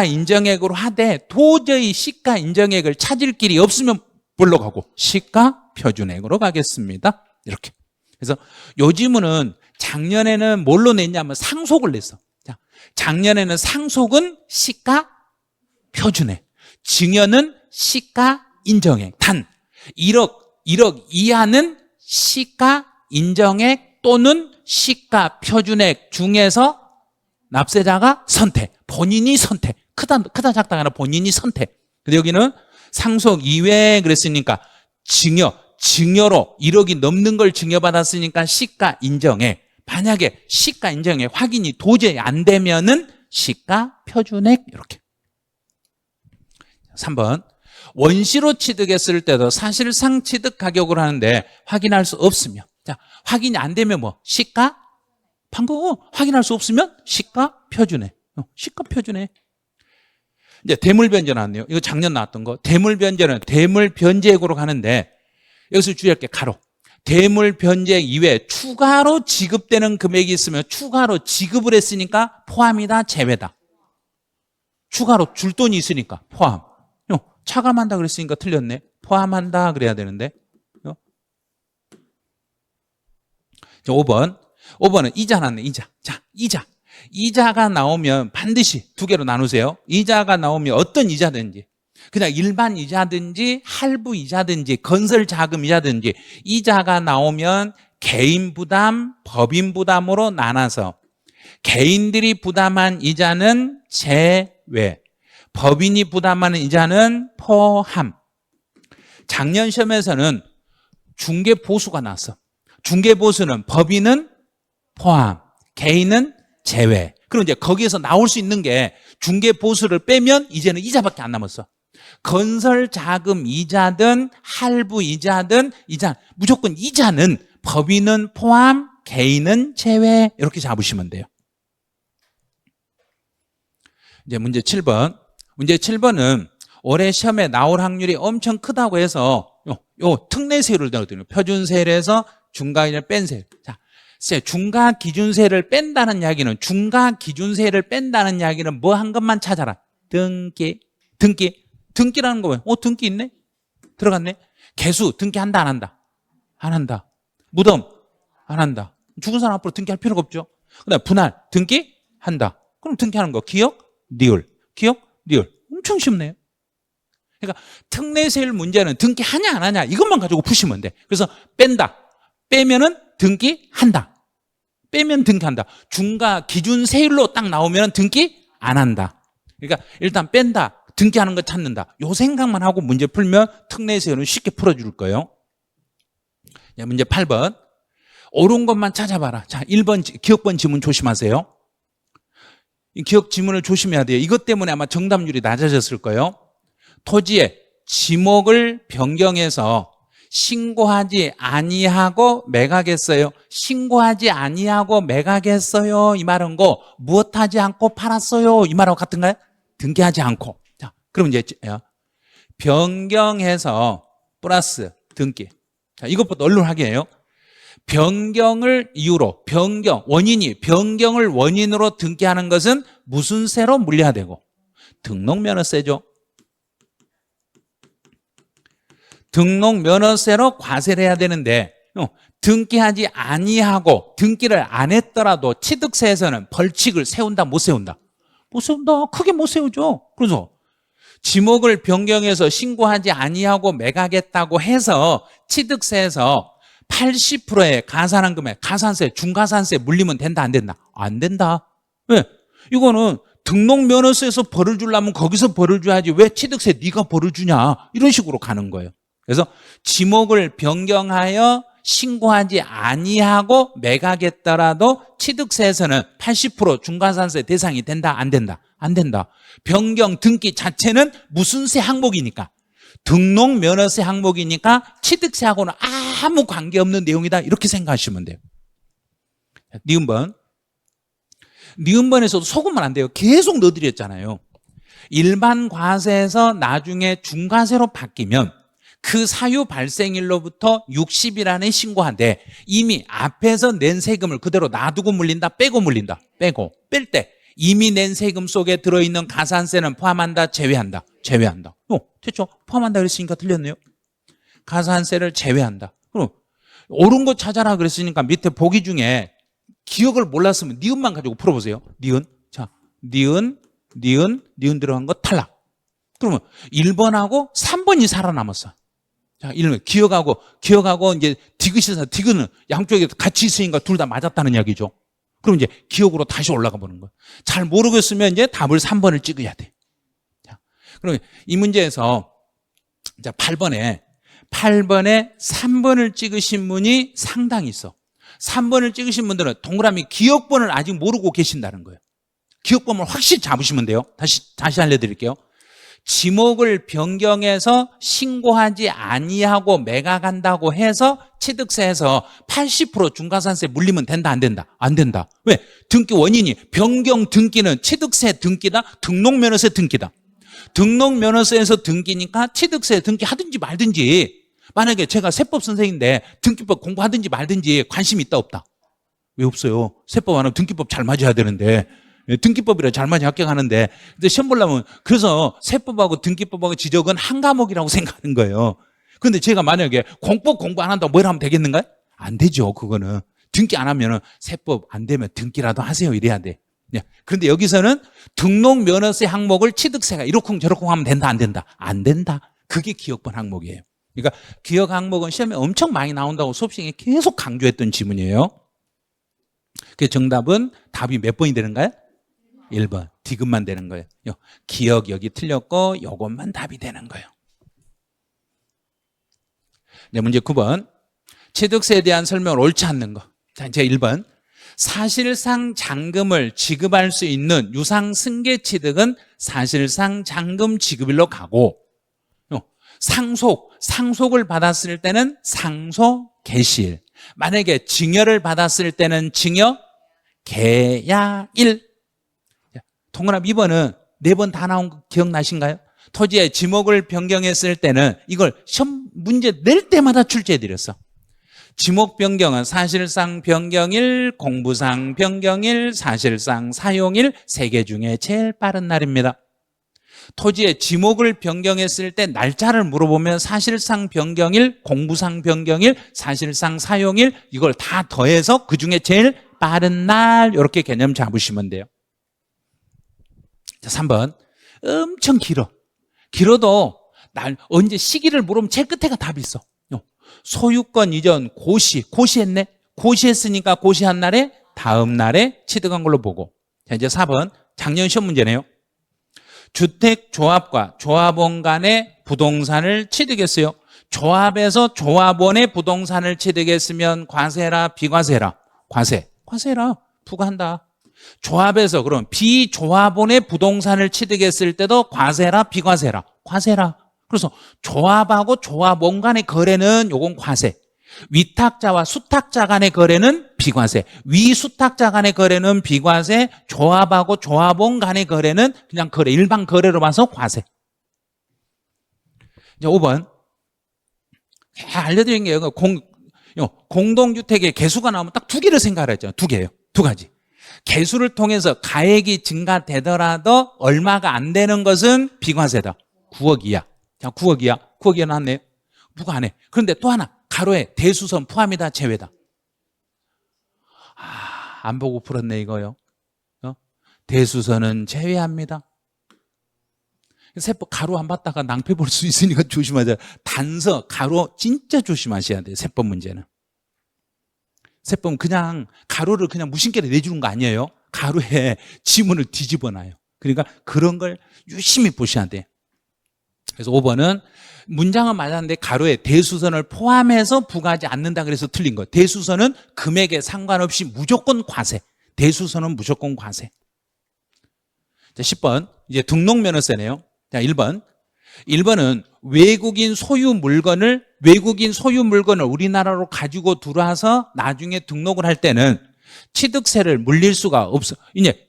인정액으로 하되, 도저히 시가 인정액을 찾을 길이 없으면 뭘로 가고? 시가 표준액으로 가겠습니다. 이렇게. 그래서 요 지문은 작년에는 뭘로 냈냐면 상속을 냈어. 자, 작년에는 상속은 시가 표준액, 증여는 시가 인정액. 단 1억 이하는 시가 인정액 또는 시가 표준액 중에서 납세자가 본인이 선택. 크다 작다가 아니라 본인이 선택. 근데 여기는 상속 2회 그랬으니까 증여로 1억이 넘는 걸 증여받았으니까 시가 인정액. 만약에 시가 인정액 확인이 도저히 안 되면은 시가 표준액. 이렇게. 3번. 원시로 취득했을 때도 사실상 취득 가격으로 하는데 확인할 수 없으면, 자, 확인이 안 되면 시가? 방금 확인할 수 없으면 시가 표준액. 이제 대물 변제 나왔네요. 이거 작년 나왔던 거. 대물 변제는 대물 변제액으로 가는데, 여기서 주의할 게 가로. 대물 변제액 이외에 추가로 지급되는 금액이 있으면 추가로 지급을 했으니까 포함이다, 제외다. 추가로 줄 돈이 있으니까 포함. 차감한다 그랬으니까 틀렸네. 포함한다 그래야 되는데. 5번은 이자 나왔네. 자, 이자가 나오면 반드시 2개로 나누세요. 이자가 나오면 어떤 이자든지, 그냥 일반 이자든지 할부 이자든지 건설 자금 이자든지, 이자가 나오면 개인 부담, 법인 부담으로 나눠서 개인들이 부담한 이자는 제외, 법인이 부담하는 이자는 포함. 작년 시험에서는 중개보수가 나왔어. 중개보수는 법인은 포함, 개인은 제외. 그럼 이제 거기에서 나올 수 있는 게 중개보수를 빼면 이제는 이자밖에 안 남았어. 건설 자금 이자든 할부 이자든 무조건 이자는 법인은 포함, 개인은 제외. 이렇게 잡으시면 돼요. 이제 문제 7번. 문제 7번은 올해 시험에 나올 확률이 엄청 크다고 해서 요 특례세율을 넣었거든요. 표준세율에서 중과기준세를 뺀 세율. 자, 중과기준세를 뺀다는 이야기는, 중과기준세를 뺀다는 이야기는 뭐 한 것만 찾아라. 등기라는 거 왜? 등기 있네? 들어갔네? 개수 등기한다 안 한다? 안 한다. 무덤 안 한다. 죽은 사람 앞으로 등기할 필요가 없죠. 그다음에 분할 등기한다. 그럼 등기하는 거 기억, 리을. 엄청 쉽네요. 그러니까 특례세율 문제는 등기하냐 안 하냐 이것만 가지고 푸시면 돼. 그래서 빼면은 등기한다. 빼면 등기한다. 중과 기준 세율로 딱 나오면 등기 안 한다. 그러니까 일단 뺀다. 등기하는 거 찾는다. 요 생각만 하고 문제 풀면 특례에서는 쉽게 풀어줄 거예요. 자, 문제 8번. 옳은 것만 찾아봐라. 자, 1번 기억번 지문 조심하세요. 이 기억 지문을 조심해야 돼요. 이것 때문에 아마 정답률이 낮아졌을 거예요. 토지의 지목을 변경해서 신고하지 아니하고 매각했어요. 신고하지 아니하고 매각했어요. 이 말은 거 무엇하지 않고 팔았어요. 이 말하고 같은가요? 등기하지 않고. 자, 그럼 이제 변경해서 플러스 등기. 자, 이것부터 언론하게 해요. 변경을 이유로 원인이 변경을 원인으로 등기하는 것은 무슨 세로 물려야 되고? 등록면허세죠. 등록면허세로 과세를 해야 되는데 등기하지 아니하고 등기를 안 했더라도 취득세에서는 벌칙을 세운다 못 세운다? 못 세운다. 크게 못 세우죠. 그래서 지목을 변경해서 신고하지 아니하고 매각했다고 해서 취득세에서 80%의 가산한 금액, 가산세, 중가산세 물리면 된다 안 된다? 안 된다. 왜? 이거는 등록면허세에서 벌을 주려면 거기서 벌을 줘야지 왜 취득세 네가 벌을 주냐 이런 식으로 가는 거예요. 그래서 지목을 변경하여 신고하지 아니하고 매각했더라도 취득세에서는 80% 중과산세 대상이 된다 안 된다? 안 된다. 변경 등기 자체는 무슨 세 항목이니까? 등록면허세 항목이니까 취득세하고는 아무 관계없는 내용이다 이렇게 생각하시면 돼요. 니은번. 니은번에서도 속으면 안 돼요. 계속 넣어드렸잖아요. 일반 과세에서 나중에 중과세로 바뀌면 그 사유 발생일로부터 60일 안에 신고한데 이미 앞에서 낸 세금을 그대로 놔두고 물린다 빼고 물린다? 빼고. 뺄 때 이미 낸 세금 속에 들어있는 가산세는 포함한다 제외한다? 제외한다. 됐죠? 포함한다 그랬으니까 틀렸네요. 가산세를 제외한다. 그럼 옳은 거 찾아라 그랬으니까 밑에 보기 중에 기억을 몰랐으면 니은만 가지고 풀어보세요. 니은. 자, 니은 들어간 거 탈락. 그러면 1번하고 3번이 살아남았어. 자, 1번 기억하고 이제 디귿에서 디귿은 양쪽에 같이 있으니까 둘 다 맞았다는 이야기죠. 그럼 이제 기억으로 다시 올라가 보는 거예요. 잘 모르겠으면 이제 답을 3번을 찍어야 돼. 자, 그럼 이 문제에서 자, 8번에 3번을 찍으신 분이 상당히 있어. 3번을 찍으신 분들은 동그라미 기억번을 아직 모르고 계신다는 거예요. 기억번을 확실히 잡으시면 돼요. 다시 알려드릴게요. 지목을 변경해서 신고하지 아니하고 매각한다고 해서 취득세에서 80% 중과산세 물리면 된다 안 된다? 안 된다. 왜? 등기 원인이 변경 등기는 취득세 등기다 등록면허세 등기다. 등록면허세에서 등기니까 취득세 등기하든지 말든지. 만약에 제가 세법 선생인데 등기법 공부하든지 말든지 관심이 있다 없다? 왜 없어요? 세법 안 하면 등기법 잘 맞아야 되는데 등기법이라 잘 맞아 합격하는데 근데 시험 보려면 그래서 세법하고 등기법하고 지적은 한 과목이라고 생각하는 거예요. 그런데 제가 만약에 공법 공부 안 한다고 뭘 하면 되겠는가요? 안 되죠. 그거는 등기 안 하면 세법 안 되면 등기라도 하세요 이래야 돼. 그런데 여기서는 등록면허세 항목을 취득세가 이러쿵저러쿵 하면 된다 안 된다? 안 된다. 그게 기억번 항목이에요. 그러니까 기억 항목은 시험에 엄청 많이 나온다고 수업시간에 계속 강조했던 지문이에요. 그 정답은 답이 몇 번이 되는가요? 1번. 디귿만 되는 거예요. 기억 여기 틀렸고 요것만 답이 되는 거예요. 네, 문제 9번. 취득세에 대한 설명을 옳지 않는 거. 자, 이제 1번. 사실상 잔금을 지급할 수 있는 유상 승계 취득은 사실상 잔금 지급일로 가고 상속을 받았을 때는 상속 개시일. 만약에 증여를 받았을 때는 증여 개야일. 동그라미 2번은 4번 다 나온 거 기억나신가요? 토지의 지목을 변경했을 때는 이걸 시험 문제 낼 때마다 출제해드렸어. 지목 변경은 사실상 변경일, 공부상 변경일, 사실상 사용일 3개 중에 제일 빠른 날입니다. 토지의 지목을 변경했을 때 날짜를 물어보면 사실상 변경일, 공부상 변경일, 사실상 사용일 이걸 다 더해서 그중에 제일 빠른 날 이렇게 개념 잡으시면 돼요. 자, 3번. 엄청 길어도 언제 시기를 물으면 제일 끝에가 답이 있어. 소유권 이전 고시했네. 고시했으니까 고시한 날에 다음 날에 취득한 걸로 보고. 자, 이제 4번. 작년 시험 문제네요. 주택조합과 조합원 간의 부동산을 취득했어요. 조합에서 조합원의 부동산을 취득했으면 과세라 비과세라? 과세라. 부과한다. 조합에서 그럼 비조합원의 부동산을 취득했을 때도 과세라 비과세라? 과세라. 그래서 조합하고 조합원 간의 거래는 요건 과세. 위탁자와 수탁자 간의 거래는 비과세. 위수탁자 간의 거래는 비과세. 조합하고 조합원 간의 거래는 그냥 거래, 일반 거래로 봐서 과세. 이제 5번. 알려드린 게 공동주택의 개수가 나오면 딱 두 개를 생각하랬죠. 두 개예요. 두 가지. 개수를 통해서 가액이 증가되더라도 얼마가 안 되는 것은 비과세다. 9억 이하. 자, 9억 이하. 9억 이하 나왔네요. 부과 안 해. 그런데 또 하나. 가로에 대수선 포함이다 제외다. 안 보고 풀었네 이거요. 대수선은 제외합니다. 세법 가로 안 봤다가 낭패 볼 수 있으니까 조심하자. 단서 가로 진짜 조심하셔야 돼요. 세법 문제는. 세법은 그냥 가로를 그냥 무심결에 내주는 거 아니에요. 가로에 지문을 뒤집어 놔요. 그러니까 그런 걸 유심히 보셔야 돼. 그래서 5번은 문장은 맞았는데 가로에 대수선을 포함해서 부과하지 않는다 그래서 틀린 거예요. 대수선은 금액에 상관없이 무조건 과세. 대수선은 무조건 과세. 자, 10번 이제 등록면허세네요. 자, 1번은 외국인 소유 물건을 우리나라로 가지고 들어와서 나중에 등록을 할 때는 취득세를 물릴 수가 없어. 이제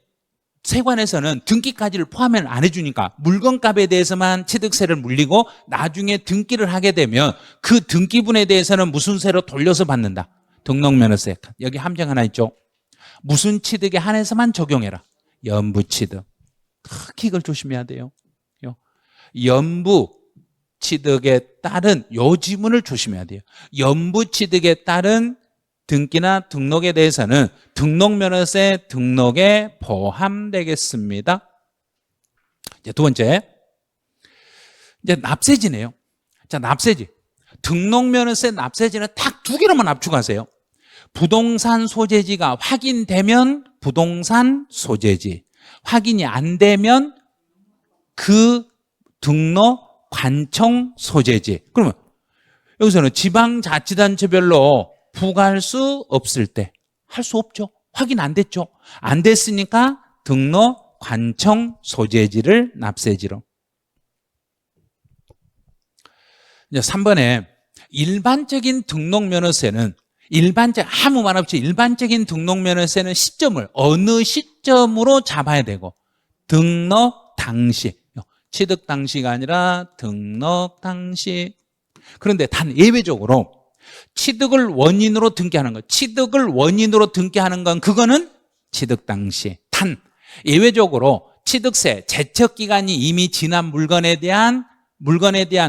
세관에서는 등기까지를 포함을 안 해주니까 물건값에 대해서만 취득세를 물리고 나중에 등기를 하게 되면 그 등기분에 대해서는 무슨 세로 돌려서 받는다? 등록면허세. 여기 함정 하나 있죠. 무슨 취득에 한해서만 적용해라. 연부취득. 특히 이걸 조심해야 돼요. 연부취득에 따른 요 지문을 조심해야 돼요. 연부취득에 따른 등기나 등록에 대해서는 등록면허세 등록에 포함되겠습니다. 이제 두 번째, 이제 납세지네요. 자, 납세지. 등록면허세 납세지는 딱 두 개로만 압축하세요. 부동산 소재지가 확인되면 부동산 소재지, 확인이 안 되면 그 등록 관청 소재지. 그러면 여기서는 지방자치단체별로 부과할 수 없을 때 할 수 없죠. 확인 안 됐죠. 안 됐으니까 등록 관청 소재지를 납세지로. 이제 3번에 일반적인 등록면허세는 아무 말 없이 일반적인 등록면허세는 시점을 어느 시점으로 잡아야 되고 등록 당시, 취득 당시가 아니라 등록 당시. 그런데 단 예외적으로 취득을 원인으로 등기하는 것, 취득을 원인으로 등기하는 건 그거는 취득 당시. 단 예외적으로 취득세 제척기간이 이미 지난 물건에 대한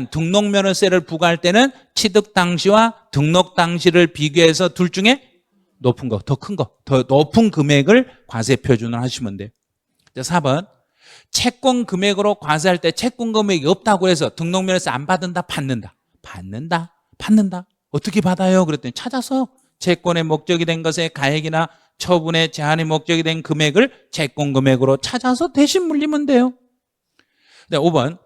등록면허세를 부과할 때는 취득 당시와 등록 당시를 비교해서 둘 중에 높은 거, 더 큰 거, 더 높은 금액을 과세 표준을 하시면 돼요. 4번 채권 금액으로 과세할 때 채권 금액이 없다고 해서 등록면허세 안 받는다? 받는다. 어떻게 받아요? 그랬더니 찾아서 채권의 목적이 된 것에 가액이나 처분의 제한의 목적이 된 금액을 채권 금액으로 찾아서 대신 물리면 돼요. 5번은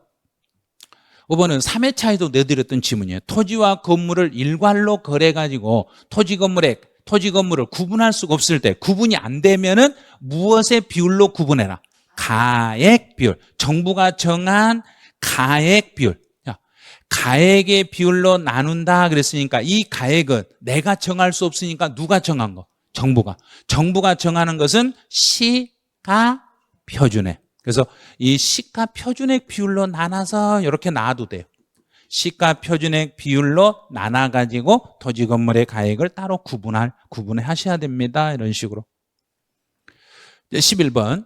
3회차에도 내드렸던 질문이에요. 토지와 건물을 일괄로 거래가지고 토지 건물을 구분할 수가 없을 때 구분이 안 되면은 무엇의 비율로 구분해라? 가액 비율. 정부가 정한 가액 비율. 가액의 비율로 나눈다 그랬으니까 이 가액은 내가 정할 수 없으니까 누가 정한 거? 정부가 정하는 것은 시가표준액. 그래서 이 시가표준액 비율로 나눠서 이렇게 놔도 돼요. 시가표준액 비율로 나눠가지고 토지 건물의 가액을 따로 구분하셔야 됩니다. 이런 식으로. 11번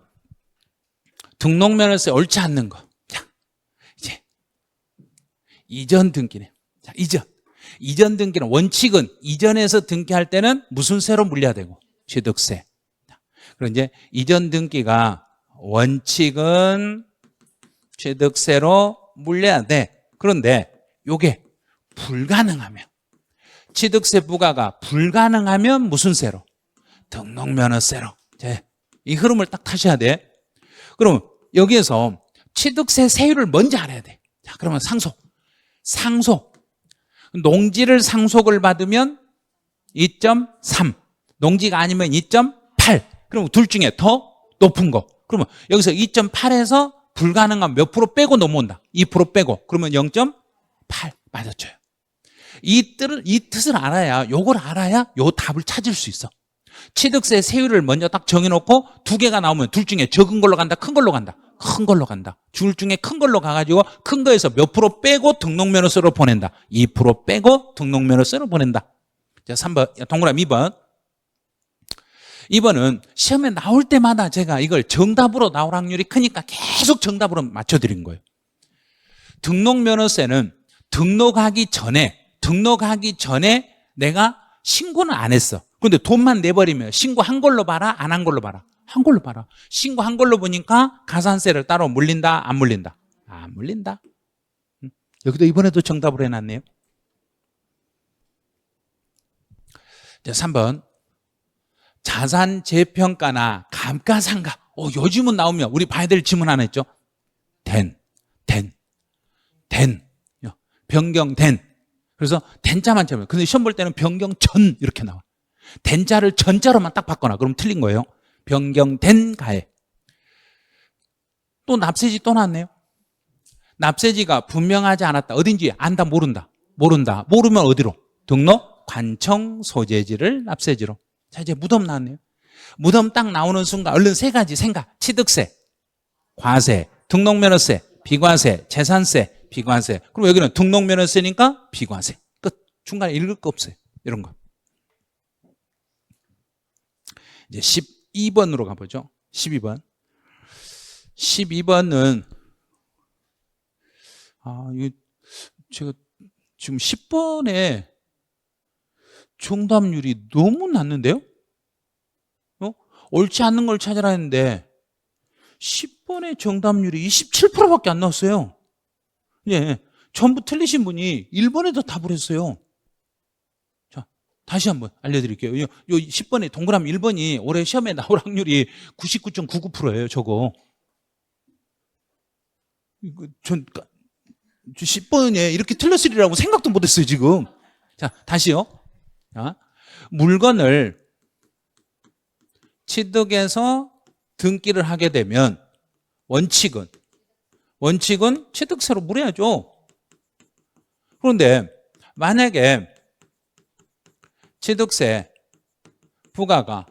등록면허세 옳지 않는 거. 자, 이제 이전 등기네. 자, 이전 등기는 원칙은 이전에서 등기할 때는 무슨 세로 물려야 되고? 취득세. 그럼 이제 이전 등기가 원칙은 취득세로 물려야 돼. 그런데 요게 불가능하면, 취득세 부과가 불가능하면 무슨 세로? 등록면허세로. 이 흐름을 딱 타셔야 돼. 그럼 여기에서 취득세 세율을 먼저 알아야 돼. 자, 그러면 상속. 농지를 상속을 받으면 2.3. 농지가 아니면 2.8. 그럼 둘 중에 더 높은 거. 그러면 여기서 2.8에서 불가능한 몇 프로 빼고 넘어온다. 2% 빼고. 그러면 0.8 맞았죠. 이 뜻을 알아야, 요걸 알아야 요 답을 찾을 수 있어. 취득세 세율을 먼저 딱 정해놓고 두 개가 나오면 둘 중에 적은 걸로 간다, 큰 걸로 간다. 큰 걸로 간다. 둘 중에 큰 걸로 가가지고 큰 거에서 몇 프로 빼고 등록면허서로 보낸다. 2% 빼고 등록면허서로 보낸다. 자, 3번, 동그라미 2번. 2번은 시험에 나올 때마다 제가 이걸 정답으로 나올 확률이 크니까 계속 정답으로 맞춰드린 거예요. 등록면허세는 등록하기 전에 내가 신고는 안 했어. 그런데 돈만 내버리면 신고한 걸로 봐라, 안 한 걸로 봐라? 한 걸로 봐라. 신고한 걸로 보니까 가산세를 따로 물린다, 안 물린다? 안 물린다. 여기도 이번에도 정답으로 해놨네요. 자, 3번. 자산 재평가나 감가상각. 요즘은 나오면 우리 봐야 될 질문 하나 있죠. 변경된. 그래서 된자만 잡아요. 근데 시험 볼 때는 변경전 이렇게 나와. 된자를 전자로만 딱 바꿔놔. 그럼 틀린 거예요. 변경된 가액. 또 납세지 또 나왔네요. 납세지가 분명하지 않았다. 어딘지 안다, 모른다. 모르면 어디로? 등록 관청 소재지를 납세지로. 자, 이제 무덤 나왔네요. 무덤 딱 나오는 순간 얼른 세 가지 생각. 취득세, 과세, 등록면허세, 비과세, 재산세, 비과세. 그럼 여기는 등록면허세니까 비과세. 끝. 중간에 읽을 거 없어요. 이런 거. 이제 12번으로 가보죠. 12번. 12번은 이거 제가 지금 10번에 정답률이 너무 낮는데요? 옳지 않는 걸 찾으라 했는데 10번의 정답률이 27%밖에 안 나왔어요. 예, 전부 틀리신 분이 1번에도 답을 했어요. 자, 다시 한번 알려드릴게요. 요 10번에 동그라미 1번이 올해 시험에 나올 확률이 99.99%예요. 저거. 전 10번에 이렇게 틀렸으리라고 생각도 못했어요 지금. 자, 다시요. 자, 물건을 취득해서 등기를 하게 되면 원칙은 취득세로 물어야죠. 그런데 만약에 취득세 부과가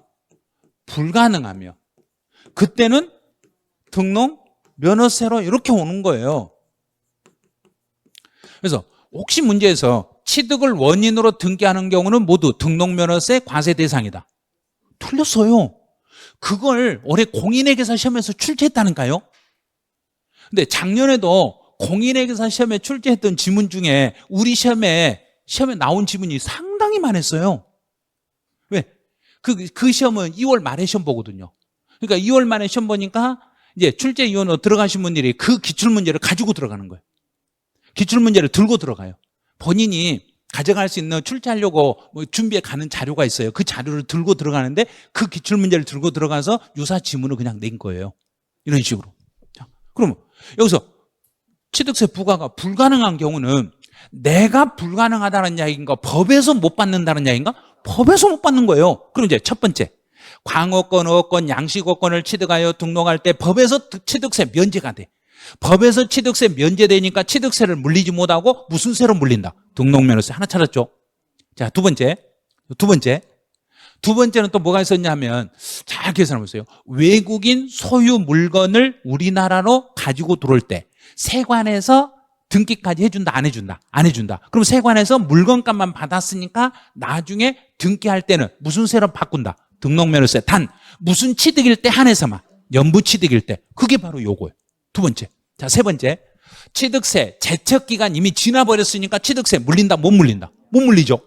불가능하면 그때는 등록 면허세로 이렇게 오는 거예요. 그래서 혹시 문제에서 취득을 원인으로 등기하는 경우는 모두 등록면허세 과세 대상이다. 틀렸어요. 그걸 올해 공인회계사 시험에서 출제했다니까요. 근데 작년에도 공인회계사 시험에 출제했던 지문 중에 우리 시험에 나온 지문이 상당히 많았어요. 왜? 그 시험은 2월 말에 시험 보거든요. 그러니까 2월 말에 시험 보니까 이제 출제위원으로 들어가신 분들이 그 기출문제를 가지고 들어가는 거예요. 기출문제를 들고 들어가요. 본인이 가져갈 수 있는 출제하려고 준비해 가는 자료가 있어요. 그 자료를 들고 들어가는데 그 기출문제를 들고 들어가서 유사 지문을 그냥 낸 거예요. 이런 식으로. 자, 그러면 여기서 취득세 부과가 불가능한 경우는 내가 불가능하다는 이야기인가 법에서 못 받는다는 이야기인가? 법에서 못 받는 거예요. 그럼 이제 첫 번째 광어권, 어권, 양식어권을 취득하여 등록할 때 법에서 취득세 면제가 돼. 법에서 취득세 면제되니까 취득세를 물리지 못하고 무슨 세로 물린다? 등록면허세. 하나 찾았죠? 자, 두 번째는 또 뭐가 있었냐면 잘 계산해 보세요. 외국인 소유 물건을 우리나라로 가지고 들어올 때 세관에서 등기까지 해준다, 안 해준다? 안 해준다. 그럼 세관에서 물건값만 받았으니까 나중에 등기할 때는 무슨 세로 바꾼다? 등록면허세. 단 무슨 취득일 때 한해서만, 연부 취득일 때. 그게 바로 요거예요. 두 번째. 자, 세 번째. 취득세 제척기간 이미 지나버렸으니까 취득세 물린다, 못 물린다? 못 물리죠.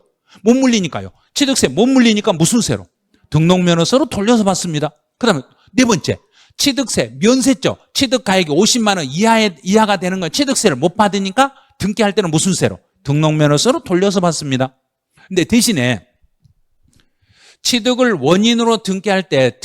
못 물리니까요. 취득세 못 물리니까 무슨 세로? 등록면허세로 돌려서 받습니다. 그 다음에 네 번째. 취득세 면세죠. 취득가액이 50만 원 이하가 되는 건 취득세를 못 받으니까 등기할 때는 무슨 세로? 등록면허세로 돌려서 받습니다. 근데 대신에 취득을 원인으로 등기할 때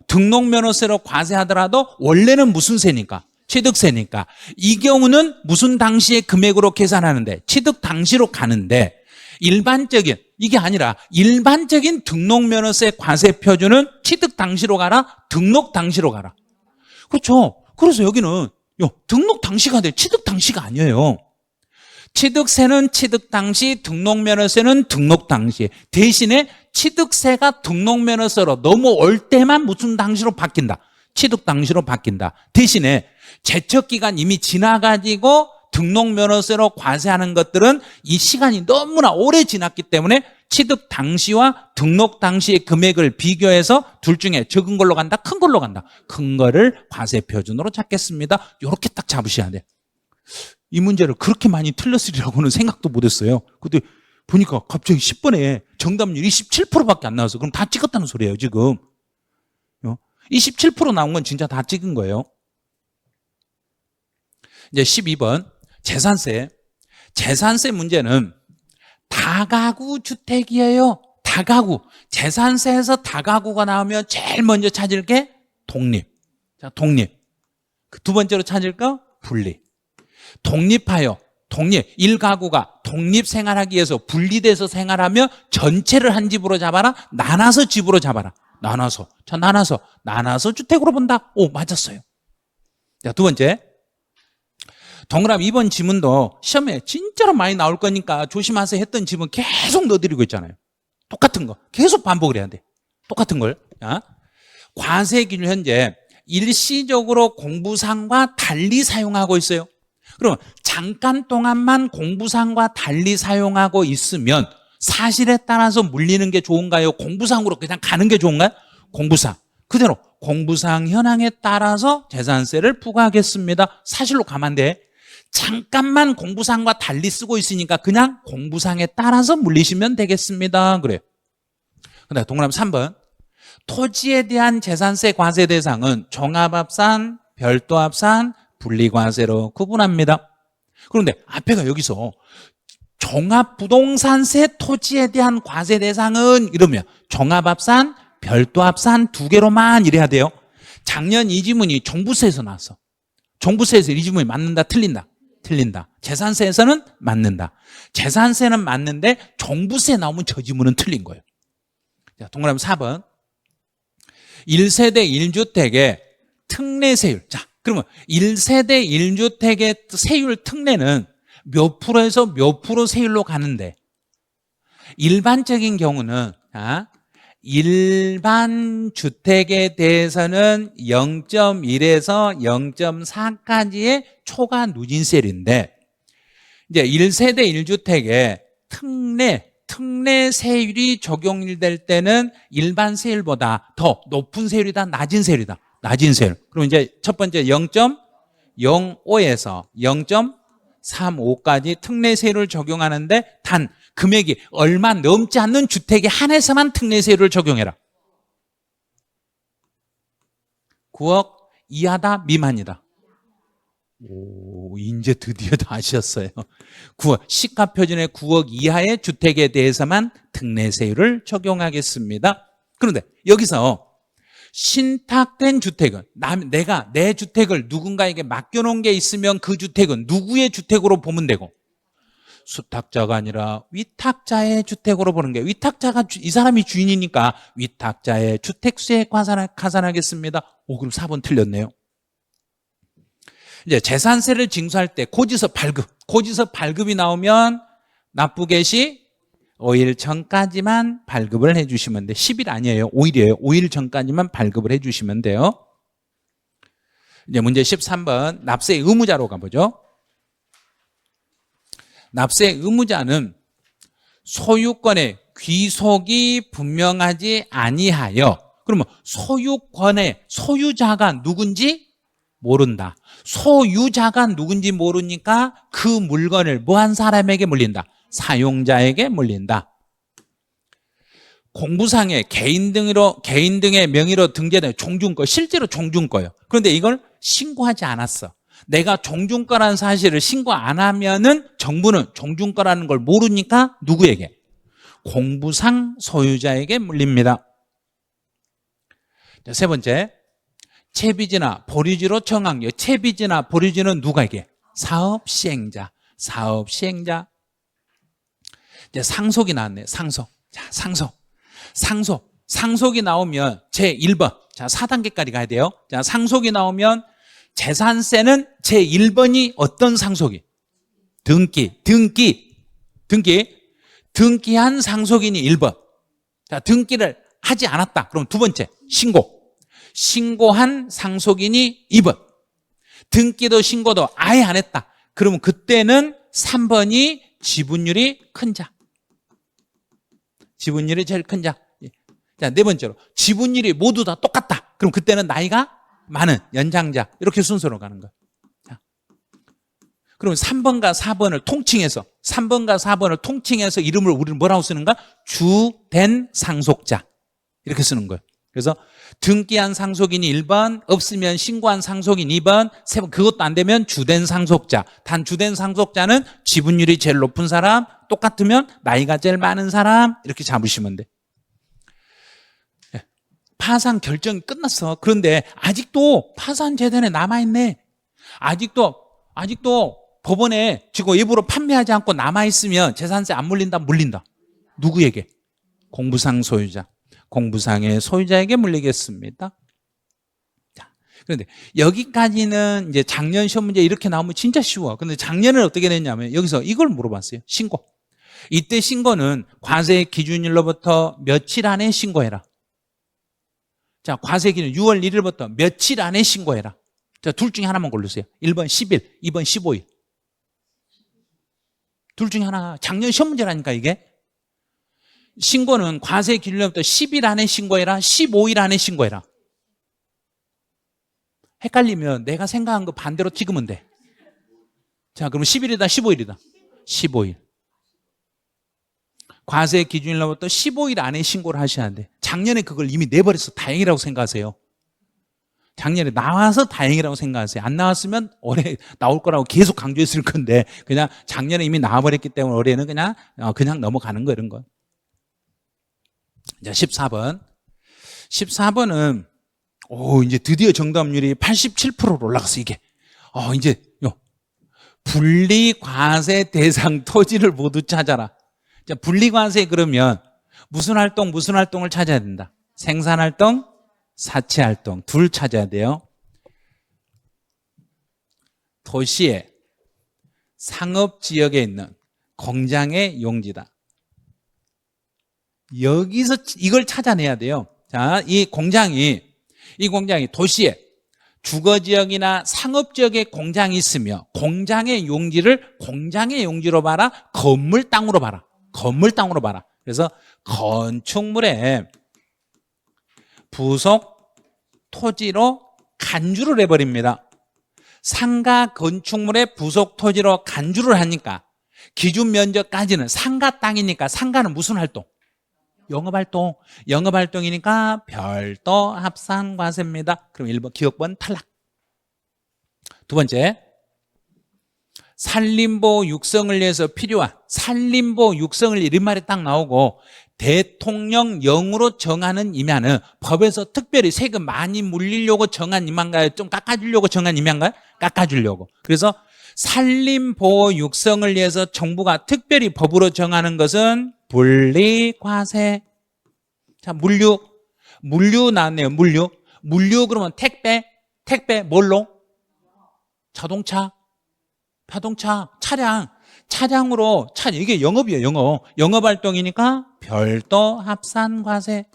등록면허세로 과세하더라도 원래는 무슨 세니까? 취득세니까. 이 경우는 무슨 당시의 금액으로 계산하는데? 취득 당시로 가는데, 일반적인, 이게 아니라 일반적인 등록면허세 과세 표준은 취득 당시로 가라, 등록 당시로 가라. 그렇죠. 그래서 여기는 등록 당시가 돼. 취득 당시가 아니에요. 취득세는 취득 당시, 등록면허세는 등록 당시. 대신에 취득세가 등록면허세로 넘어올 때만 무슨 당시로 바뀐다? 취득 당시로 바뀐다. 대신에 제척기간 이미 지나가지고 등록면허세로 과세하는 것들은 이 시간이 너무나 오래 지났기 때문에 취득 당시와 등록 당시의 금액을 비교해서 둘 중에 적은 걸로 간다, 큰 걸로 간다. 큰 거를 과세 표준으로 잡겠습니다. 이렇게 딱 잡으셔야 돼요. 이 문제를 그렇게 많이 틀렸으리라고는 생각도 못했어요. 근데 보니까 갑자기 10번에 정답률 27%밖에 안 나와서 그럼 다 찍었다는 소리예요 지금. 27% 나온 건 진짜 다 찍은 거예요. 이제 12번 재산세. 재산세 문제는 다가구 주택이에요. 다가구. 재산세에서 다가구가 나오면 제일 먼저 찾을 게 독립. 자, 독립. 두 번째로 찾을 거 분리. 독립하여. 독립. 1가구가 독립 생활하기 위해서 분리돼서 생활하며 전체를 한 집으로 잡아라. 나눠서 집으로 잡아라. 나눠서. 자, 나눠서 주택으로 본다. 오, 맞았어요. 자, 두 번째. 동그라미 2번 지문도 시험에 진짜로 많이 나올 거니까 조심하세요 했던 지문 계속 넣어드리고 있잖아요. 똑같은 거 계속 반복을 해야 돼. 똑같은 걸. 자, 과세기준 현재 일시적으로 공부상과 달리 사용하고 있어요. 그러면 잠깐 동안만 공부상과 달리 사용하고 있으면 사실에 따라서 물리는 게 좋은가요? 공부상으로 그냥 가는 게 좋은가요? 공부상. 그대로 공부상 현황에 따라서 재산세를 부과하겠습니다. 사실로 가면 안 돼. 잠깐만 공부상과 달리 쓰고 있으니까 그냥 공부상에 따라서 물리시면 되겠습니다. 그래요. 그다음 동그라미 3번. 토지에 대한 재산세 과세 대상은 종합합산, 별도합산, 분리과세로 구분합니다. 그런데 앞에가 여기서 종합부동산세 토지에 대한 과세 대상은 이러면 종합합산, 별도합산 두 개로만 이래야 돼요. 작년 이 지문이 종부세에서 나왔어. 종부세에서 이 지문이 맞는다, 틀린다? 틀린다. 재산세에서는 맞는다. 재산세는 맞는데 종부세 나오면 저 지문은 틀린 거예요. 자, 동그라미 4번. 1세대 1주택의 특례세율. 자, 그러면 1세대 1주택의 세율 특례는 몇 프로에서 몇 프로 세율로 가는데 일반적인 경우는 일반 주택에 대해서는 0.1에서 0.4까지의 초과 누진세율인데 이제 1세대 1주택에 특례 세율이 적용될 때는 일반 세율보다 더 높은 세율이다, 낮은 세율이다. 낮은 세율. 그럼 이제 첫 번째 0.05에서 0.35까지 특례세율을 적용하는데 단 금액이 얼마 넘지 않는 주택에 한해서만 특례세율을 적용해라. 9억 이하다, 미만이다. 오, 이제 드디어 다 아셨어요. 9억, 시가표준의 9억 이하의 주택에 대해서만 특례세율을 적용하겠습니다. 그런데 여기서 신탁된 주택은 내가 내 주택을 누군가에게 맡겨놓은 게 있으면 그 주택은 누구의 주택으로 보면 되고 수탁자가 아니라 위탁자의 주택으로 보는 게 위탁자가 이 사람이 주인이니까 위탁자의 주택수에 가산하겠습니다. 오, 그럼 4번 틀렸네요. 이제 재산세를 징수할 때 고지서 발급이 나오면 납부개 시 5일 전까지만 발급을 해주시면 돼요. 10일 아니에요. 5일이에요. 5일 전까지만 발급을 해주시면 돼요. 이제 문제 13번 납세 의무자로 가보죠. 납세 의무자는 소유권의 귀속이 분명하지 아니하여 그러면 소유권의 소유자가 누군지 모른다. 소유자가 누군지 모르니까 그 물건을 뭐한 사람에게 물린다. 사용자에게 물린다. 공부상에 개인 등의 명의로 등재된 종중거, 실제로 종중거예요. 그런데 이걸 신고하지 않았어. 내가 종중거라는 사실을 신고 안 하면은 정부는 종중거라는 걸 모르니까 누구에게? 공부상 소유자에게 물립니다. 세 번째, 채비지나 보류지로 정한 채비지나 보류지는 누가에게? 사업시행자. 사업시행자. 이제 상속이 나왔네요. 상속. 자, 상속이 나오면 제1번. 자, 4단계까지 가야 돼요. 자, 상속이 나오면 재산세는 제1번이 어떤 상속이? 등기한 상속인이 1번. 자, 등기를 하지 않았다. 그럼 두 번째, 신고한 상속인이 2번. 등기도 신고도 아예 안 했다. 그러면 그때는 3번이 지분율이 큰 자. 지분율이 제일 큰 자. 자, 네 번째로 지분율이 모두 다 똑같다. 그럼 그때는 나이가 많은 연장자. 이렇게 순서로 가는 거예요. 자, 그럼 3번과 4번을 통칭해서 이름을 우리는 뭐라고 쓰는가? 주된 상속자. 이렇게 쓰는 거예요. 그래서 등기한 상속인이 1번, 없으면 신고한 상속인 2번, 3번, 그것도 안 되면 주된 상속자. 단 주된 상속자는 지분율이 제일 높은 사람, 똑같으면 나이가 제일 많은 사람, 이렇게 잡으시면 돼. 파산 결정이 끝났어. 그런데 아직도 파산 재단에 남아있네. 아직도 법원에 지금 외부로 판매하지 않고 남아있으면 재산세 안 물린다? 물린다. 누구에게? 공부상 소유자. 공부상의 소유자에게 물리겠습니다. 자, 그런데 여기까지는 이제 작년 시험 문제 이렇게 나오면 진짜 쉬워. 근데 작년은 어떻게 됐냐면 여기서 이걸 물어봤어요. 신고. 이때 신고는 과세 기준일로부터 며칠 안에 신고해라. 자, 과세 기준 6월 1일부터 며칠 안에 신고해라. 자, 둘 중에 하나만 고르세요. 1번 10일, 2번 15일. 둘 중에 하나. 작년 시험 문제라니까 이게. 신고는 과세 기준일로부터 10일 안에 신고해라, 15일 안에 신고해라. 헷갈리면 내가 생각한 거 반대로 찍으면 돼. 자, 그럼 10일이다, 15일이다? 15일. 과세 기준일로부터 15일 안에 신고를 하셔야 돼. 작년에 그걸 이미 내버려서 다행이라고 생각하세요. 작년에 나와서 다행이라고 생각하세요. 안 나왔으면 올해 나올 거라고 계속 강조했을 건데 그냥 작년에 이미 나와버렸기 때문에 올해는 그냥 넘어가는 거 이런 거. 자, 14번. 14번은 이제 드디어 정답률이 87%로 올라갔어 이게. 이제 분리과세 대상 토지를 모두 찾아라. 자, 분리과세 그러면 무슨 활동을 찾아야 된다. 생산활동, 사치활동 둘 찾아야 돼요. 도시의 상업지역에 있는 공장의 용지다. 여기서 이걸 찾아내야 돼요. 자, 이 공장이 도시에 주거지역이나 상업지역에 공장이 있으며 공장의 용지로 봐라. 건물 땅으로 봐라. 그래서 건축물에 부속 토지로 간주를 해버립니다. 상가 건축물에 부속 토지로 간주를 하니까 기준 면적까지는 상가 땅이니까 상가는 무슨 활동? 영업활동이니까 별도 합산과세입니다. 그럼 1번 기억번 탈락. 두 번째, 산림보호 육성을 위해서 필요한 산림보호 육성을 이런 말이 딱 나오고 대통령령으로 정하는 임야는 법에서 특별히 세금 많이 물리려고 정한 임야인가요? 좀 깎아주려고 정한 임야인가요? 깎아주려고. 그래서 산림보호 육성을 위해서 정부가 특별히 법으로 정하는 것은 분리과세. 자, 물류 나왔네요. 물류 그러면 택배 뭘로? 자동차, 차량으로 이게 영업이에요. 영업활동이니까 별도 합산과세입니다.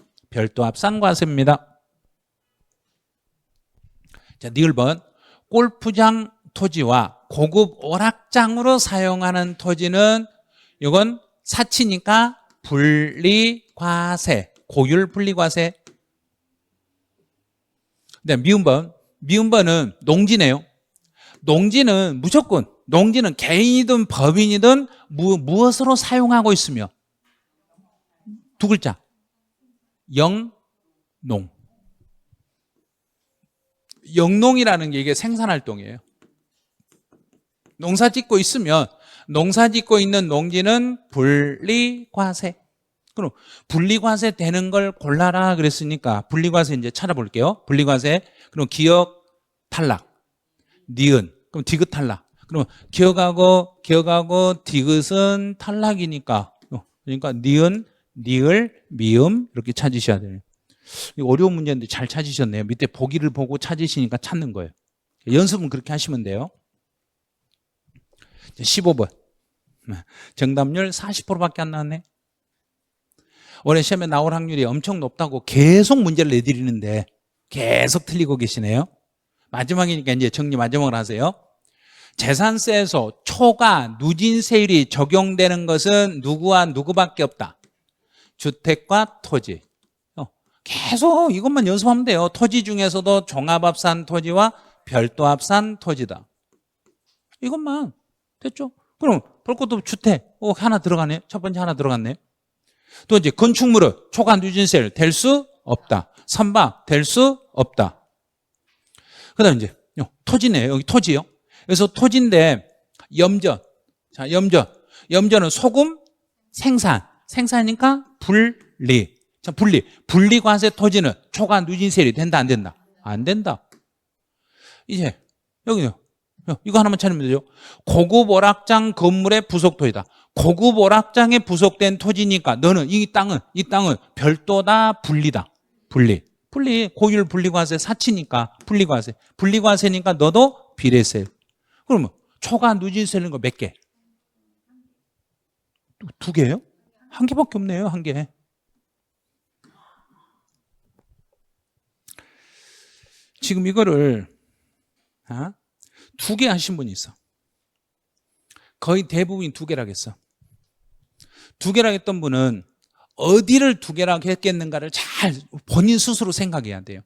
자, 니을번 골프장 토지와 고급 오락장으로 사용하는 토지는 이건 사치니까 분리과세, 고율 분리과세. 미음번은 농지네요. 농지는 무조건 개인이든 법인이든 무엇으로 사용하고 있으며 두 글자 영농이라는 게 이게 생산활동이에요. 농사 짓고 있는 농지는 분리과세. 그럼 분리과세 되는 걸 골라라 그랬으니까 분리과세 이제 찾아볼게요. 분리과세 그럼 기억 탈락. 니은. 그럼 디귿 탈락. 그럼 기억하고 디귿은 탈락이니까. 그러니까 니은, 니을, 미음 이렇게 찾으셔야 돼요. 어려운 문제인데 잘 찾으셨네요. 밑에 보기를 보고 찾으시니까 찾는 거예요. 연습은 그렇게 하시면 돼요. 15번. 정답률 40%밖에 안 나왔네. 올해 시험에 나올 확률이 엄청 높다고 계속 문제를 내드리는데 계속 틀리고 계시네요. 마지막이니까 이제 정리 마지막으로 하세요. 재산세에서 초과 누진세율이 적용되는 것은 누구와 누구밖에 없다. 주택과 토지. 계속 이것만 연습하면 돼요. 토지 중에서도 종합합산 토지와 별도합산 토지다. 이것만 됐죠? 그럼 볼 것도 주택 하나 들어가네. 첫 번째 하나 들어갔네. 또 이제 건축물은 초과 누진세율 될 수 없다. 선박 될 수 없다. 그다음 이제 토지네. 여기 토지요. 그래서 토지인데 염전. 자, 염전은 소금 생산이니까 분리. 자, 분리과세 토지는 초과 누진세율이 된다 안 된다? 안 된다. 이제 여기요. 이거 하나만 찾으면 되죠. 고급 오락장 건물의 부속 토지다. 고급 오락장에 부속된 토지니까 너는 이 땅은 별도다, 분리다. 분리. 고율 분리과세 사치니까 분리과세니까 너도 비례세. 그러면 초과 누진세는 거 몇 개? 두 개예요? 한 개밖에 없네요. 한 개. 지금 이거를 두 개 하신 분이 있어. 거의 대부분이 두 개라겠어. 두 개라 했던 분은 어디를 두 개라 했겠는가를 잘 본인 스스로 생각해야 돼요.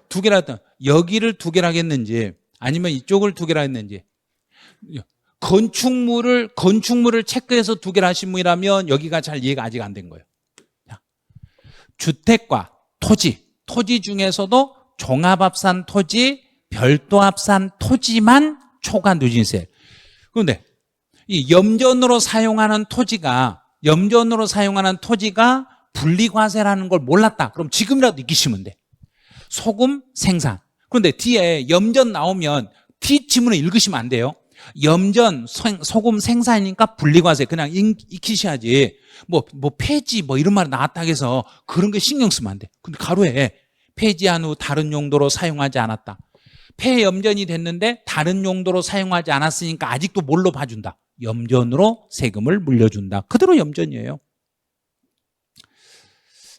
두 개라 했던 여기를 두 개라 했는지 아니면 이쪽을 두 개라 했는지. 건축물을 체크해서 두 개라 하신 분이라면 여기가 잘 이해가 아직 안 된 거예요. 주택과 토지 중에서도 종합합산 토지, 별도합산 토지만 초과 누진세. 그런데 이 염전으로 사용하는 토지가 분리과세라는 걸 몰랐다. 그럼 지금이라도 익히시면 돼. 소금 생산. 그런데 뒤에 염전 나오면 뒤 지문을 읽으시면 안 돼요. 염전, 소금 생산이니까 분리과세 그냥 익히셔야지. 뭐 폐지 이런 말이 나왔다 해서 그런 게 신경 쓰면 안 돼. 근데 가로에 폐지한 후 다른 용도로 사용하지 않았다. 폐염전이 됐는데 다른 용도로 사용하지 않았으니까 아직도 뭘로 봐준다? 염전으로 세금을 물려준다. 그대로 염전이에요.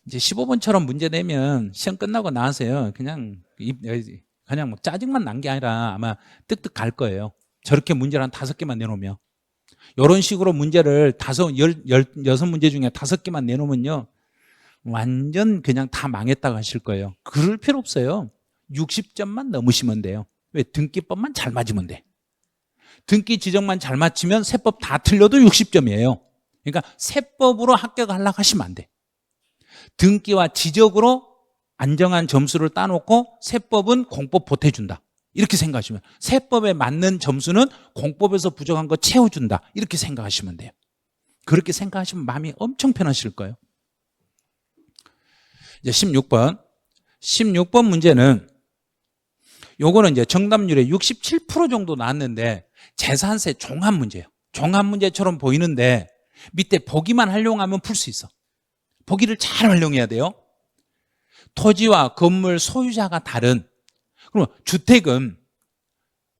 이제 15번처럼 문제 내면 시험 끝나고 나와서요. 그냥 막 짜증만 난 게 아니라 아마 뜩뜩 갈 거예요. 저렇게 문제를 한 5개만 내놓으면. 이런 식으로 문제를 6문제 중에 5개만 내놓으면요. 완전 그냥 다 망했다고 하실 거예요. 그럴 필요 없어요. 60점만 넘으시면 돼요. 왜? 등기법만 잘 맞으면 돼. 등기 지정만 잘 맞추면 세법 다 틀려도 60점이에요. 그러니까 세법으로 합격하려고 하시면 안 돼. 등기와 지적으로 안정한 점수를 따놓고 세법은 공법 보태준다. 이렇게 생각하시면 세법에 맞는 점수는 공법에서 부족한 거 채워준다. 이렇게 생각하시면 돼요. 그렇게 생각하시면 마음이 엄청 편하실 거예요. 이제 16번 문제는 요거는 이제 정답률의 67% 정도 나왔는데 재산세 종합 문제예요. 종합 문제처럼 보이는데 밑에 보기만 활용하면 풀 수 있어. 보기를 잘 활용해야 돼요. 토지와 건물 소유자가 다른. 그럼 주택은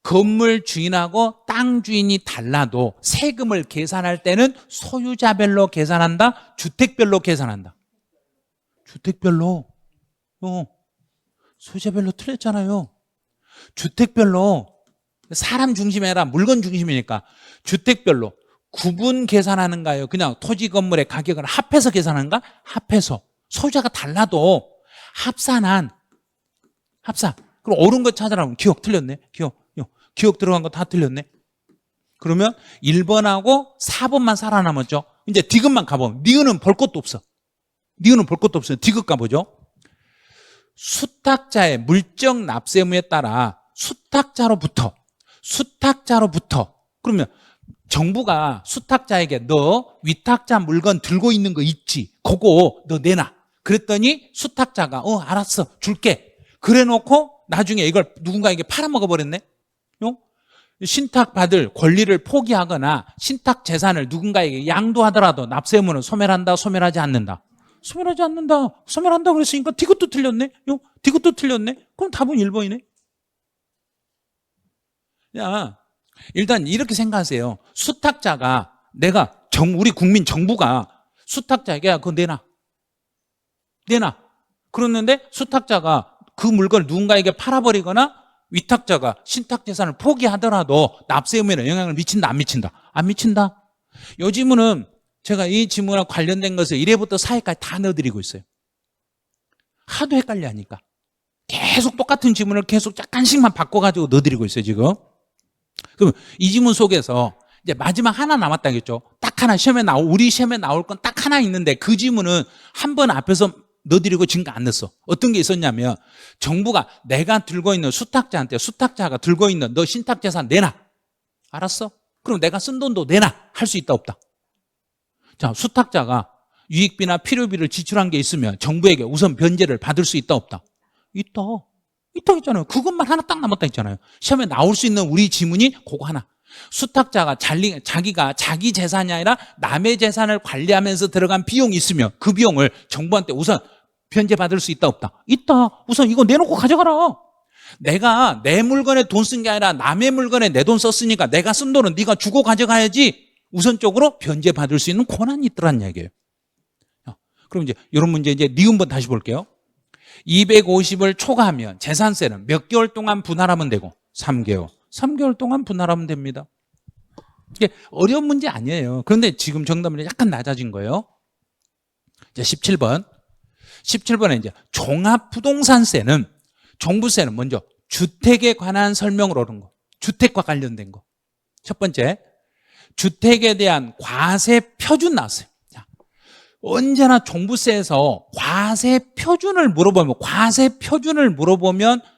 건물 주인하고 땅 주인이 달라도 세금을 계산할 때는 소유자별로 계산한다? 주택별로 계산한다? 주택별로. 소유자별로 틀렸잖아요. 주택별로. 사람 중심이 아니라 물건 중심이니까 주택별로 구분 계산하는가요? 그냥 토지 건물의 가격을 합해서 계산하는가? 합해서. 소유자가 달라도 합산. 그럼 옳은 거 찾아라면 기억 틀렸네. 기억 들어간 거 다 틀렸네. 그러면 1번하고 4번만 살아남았죠. 이제 디귿만 가보면 니은은 볼 것도 없어. 디귿 가보죠. 수탁자의 물적 납세 의무에 따라 수탁자로부터 그러면 정부가 수탁자에게 너 위탁자 물건 들고 있는 거 있지? 그거 너 내놔. 그랬더니 수탁자가 알았어 줄게. 그래 놓고 나중에 이걸 누군가에게 팔아먹어 버렸네. 신탁받을 권리를 포기하거나 신탁 재산을 누군가에게 양도하더라도 납세 의무는 소멸한다, 소멸하지 않는다. 소멸하지 않는다. 소멸한다 그랬으니까 D것도 틀렸네. D것도 틀렸네. 그럼 답은 1번이네. 야, 일단 이렇게 생각하세요. 수탁자가 우리 국민 정부가 수탁자에게 그거 내놔. 그랬는데 수탁자가 그 물건을 누군가에게 팔아버리거나 위탁자가 신탁재산을 포기하더라도 납세 의무에는 영향을 미친다, 안 미친다? 안 미친다. 이 지문은 제가 이 지문과 관련된 것을 1회부터 4회까지 다 넣어드리고 있어요. 하도 헷갈려 하니까. 계속 똑같은 지문을 계속 약간씩만 바꿔가지고 넣어드리고 있어요, 지금. 그럼 이 지문 속에서 이제 마지막 하나 남았다겠죠. 딱 하나 우리 시험에 나올 건 딱 하나 있는데 그 지문은 한 번 앞에서 넣어드리고 지금까지 안 넣었어. 어떤 게 있었냐면 정부가 내가 들고 있는 수탁자가 들고 있는 너 신탁재산 내놔. 알았어? 그럼 내가 쓴 돈도 내놔. 할 수 있다, 없다? 자, 수탁자가 유익비나 필요비를 지출한 게 있으면 정부에게 우선 변제를 받을 수 있다, 없다? 있다 있잖아요. 그것만 하나 딱 남았다 했잖아요. 시험에 나올 수 있는 우리 지문이 그거 하나. 수탁자가 자기가 자기 재산이 아니라 남의 재산을 관리하면서 들어간 비용이 있으면 그 비용을 정부한테 우선 변제받을 수 있다, 없다? 있다. 우선 이거 내놓고 가져가라. 내가 내 물건에 돈 쓴 게 아니라 남의 물건에 내 돈 썼으니까 내가 쓴 돈은 네가 주고 가져가야지. 우선적으로 변제받을 수 있는 권한이 있더란 얘기예요. 그럼 이제 이런 문제 이제 니은번 다시 볼게요. 250을 초과하면 재산세는 몇 개월 동안 분할하면 되고? 3개월. 3개월 동안 분할하면 됩니다. 이게 어려운 문제 아니에요. 그런데 지금 정답은 약간 낮아진 거예요. 이제 17번. 17번에 이제 종합부동산세는 종부세는 먼저 주택에 관한 설명으로 오는 거. 주택과 관련된 거. 첫 번째, 주택에 대한 과세 표준 나왔어요. 자, 언제나 종부세에서 과세 표준을 물어보면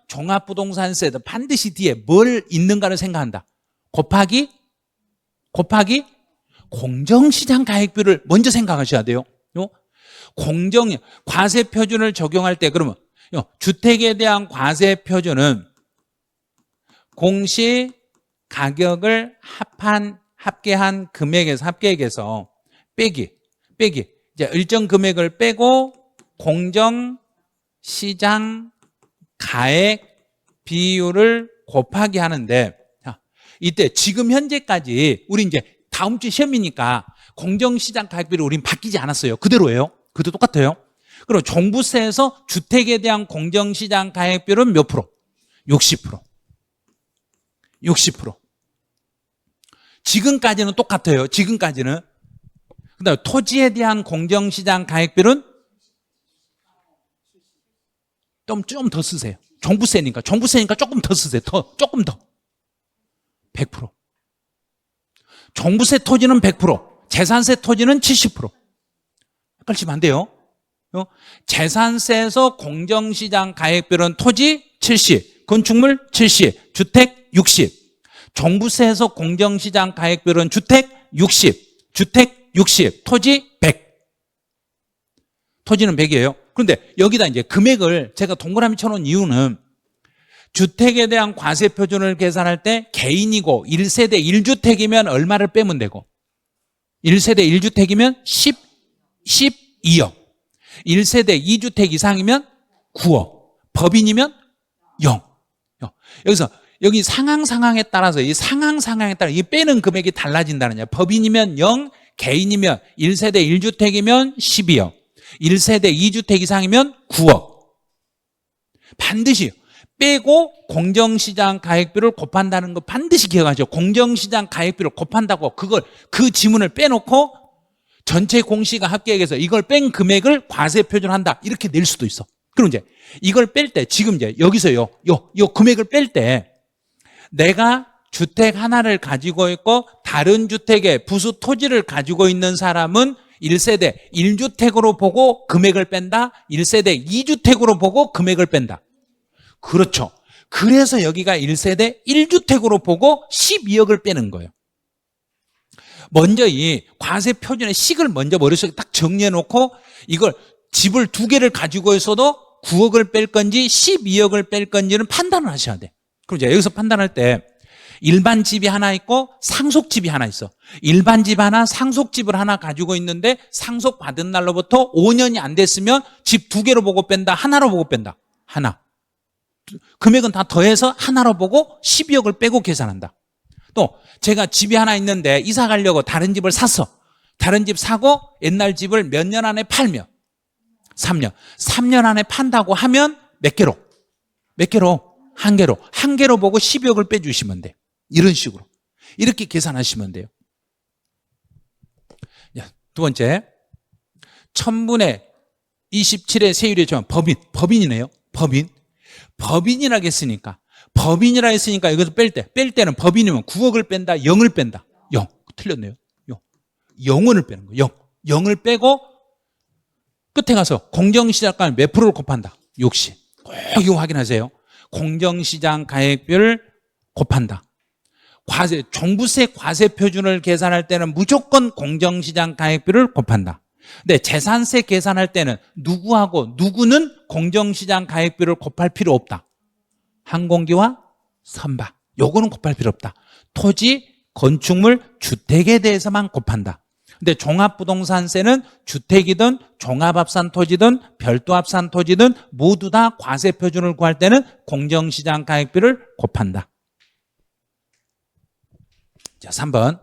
종합부동산세도 반드시 뒤에 뭘 있는가를 생각한다. 곱하기 공정시장 가액비를 먼저 생각하셔야 돼요. 과세 표준을 적용할 때 그러면 주택에 대한 과세 표준은 공시 가격을 합계한 합계액에서 빼기 이제 일정 금액을 빼고 공정시장 가액 비율을 곱하기 하는데, 자, 이때 지금 현재까지 우리 이제 다음 주 시험이니까 공정시장 가액비를 우린 바뀌지 않았어요. 그대로예요. 그대로 똑같아요. 그럼 종부세에서 주택에 대한 공정시장 가액비율은 몇 프로? 60%. 지금까지는 똑같아요. 지금까지는. 그다음에 토지에 대한 공정시장 가액비율은 좀 더 쓰세요. 종부세니까 조금 더 쓰세요. 조금 더. 100%. 종부세 토지는 100%, 재산세 토지는 70%. 헷갈리시면 안 돼요. 재산세에서 공정시장 가액비율은 토지 70, 건축물 70, 주택 60. 종부세에서 공정시장 가액비율은 주택 60, 토지 100. 토지는 100이에요. 그런데 여기다 이제 금액을 제가 동그라미 쳐놓은 이유는 주택에 대한 과세 표준을 계산할 때 개인이고 1세대 1주택이면 얼마를 빼면 되고 1세대 1주택이면 12억 1세대 2주택 이상이면 9억 법인이면 0. 여기서 여기 상황에 따라서 이 상황에 따라 이 빼는 금액이 달라진다는 거예요. 법인이면 0, 개인이면 1세대 1주택이면 12억 1세대 2주택 이상이면 9억. 반드시 빼고 공정시장 가액비를 곱한다는 거 반드시 기억하죠. 공정시장 가액비를 곱한다고 그 지문을 빼놓고 전체 공시가 합계액에서 이걸 뺀 금액을 과세 표준한다 이렇게 낼 수도 있어. 그럼 이제 이걸 뺄 때 지금 이제 여기서요 요 금액을 뺄 때 내가 주택 하나를 가지고 있고 다른 주택의 부수 토지를 가지고 있는 사람은 1세대 1주택으로 보고 금액을 뺀다. 1세대 2주택으로 보고 금액을 뺀다. 그렇죠. 그래서 여기가 1세대 1주택으로 보고 12억을 빼는 거예요. 먼저 이 과세 표준의 식을 먼저 머릿속에 딱 정리해 놓고 이걸 집을 2개를 가지고 있어도 9억을 뺄 건지 12억을 뺄 건지는 판단을 하셔야 돼. 그럼 이제 여기서 판단할 때 일반 집이 하나 있고 상속집이 하나 있어. 일반 집 하나, 상속집을 하나 가지고 있는데 상속받은 날로부터 5년이 안 됐으면 집 2개로 보고 뺀다, 하나로 보고 뺀다. 하나. 금액은 다 더해서 하나로 보고 12억을 빼고 계산한다. 또 제가 집이 하나 있는데 이사 가려고 다른 집을 샀어. 다른 집 사고 옛날 집을 몇 년 안에 팔면 3년. 3년 안에 판다고 하면 몇 개로? 몇 개로? 한 개로. 한 개로 보고 12억을 빼주시면 돼. 이런 식으로. 이렇게 계산하시면 돼요. 두 번째. 1000분의 27의 세율이 좀 법인이네요. 법인이라 했으니까. 법인이라 했으니까 이것을 뺄 때는 법인이면 9억을 뺀다, 0을 뺀다. 0. 틀렸네요. 0원을 빼는 거예요. 0을 빼고 끝에 가서 공정시장가는 몇 프로를 곱한다? 60. 꼭 이거 확인하세요. 공정시장 가액비를 곱한다. 종부세 과세 표준을 계산할 때는 무조건 공정시장 가액비를 곱한다. 근데 재산세 계산할 때는 누구하고 누구는 공정시장 가액비를 곱할 필요 없다. 항공기와 선박. 요거는 곱할 필요 없다. 토지, 건축물, 주택에 대해서만 곱한다. 근데 종합부동산세는 주택이든 종합합산 토지든 별도합산 토지든 모두 다 과세 표준을 구할 때는 공정시장 가액비를 곱한다. 자, 3번.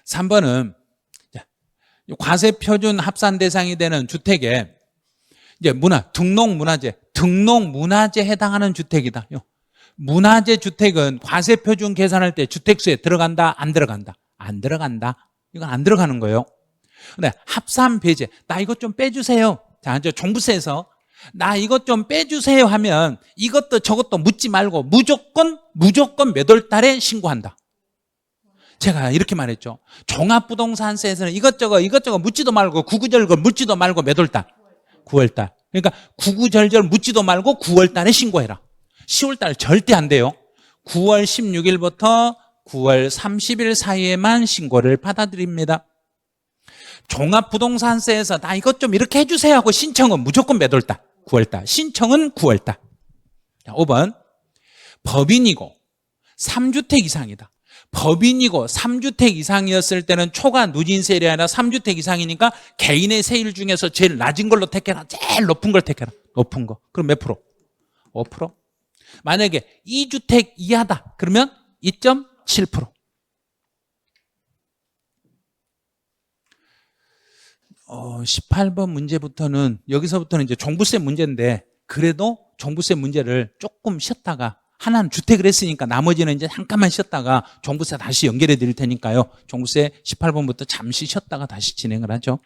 3번은 과세 표준 합산 대상이 되는 주택에 이제 등록문화재에 해당하는 주택이다. 문화재 주택은 과세 표준 계산할 때 주택수에 들어간다, 안 들어간다? 안 들어간다. 이건 안 들어가는 거예요. 근데 합산 배제, 나 이것 좀 빼주세요. 자, 이제 종부세에서 나 이것 좀 빼주세요 하면 이것도 저것도 묻지 말고 무조건 몇 월 달에 신고한다. 제가 이렇게 말했죠. 종합부동산세에서는 이것저것 묻지도 말고 구구절절 묻지도 말고 몇 월 달? 9월 달. 그러니까 구구절절 묻지도 말고 9월 달에 신고해라. 10월 달 절대 안 돼요. 9월 16일부터 9월 30일 사이에만 신고를 받아들입니다. 종합부동산세에서 나 이것 좀 이렇게 해주세요 하고 신청은 무조건 몇 월 달? 9월 달. 신청은 9월 달. 자, 5번. 법인이고 3주택 이상이다. 법인이고 3주택 이상이었을 때는 초과 누진세율이 아니라 3주택 이상이니까 개인의 세율 중에서 제일 낮은 걸로 택해라. 제일 높은 걸 택해라. 높은 거. 그럼 몇 프로? 5%. 만약에 2주택 이하다. 그러면 2.7%. 18번 문제부터는 여기서부터는 이제 종부세 문제인데 그래도 종부세 문제를 조금 쉬었다가 하나는 주택을 했으니까 나머지는 이제 잠깐만 쉬었다가 종부세 다시 연결해 드릴 테니까요. 종부세 18번부터 잠시 쉬었다가 다시 진행을 하죠.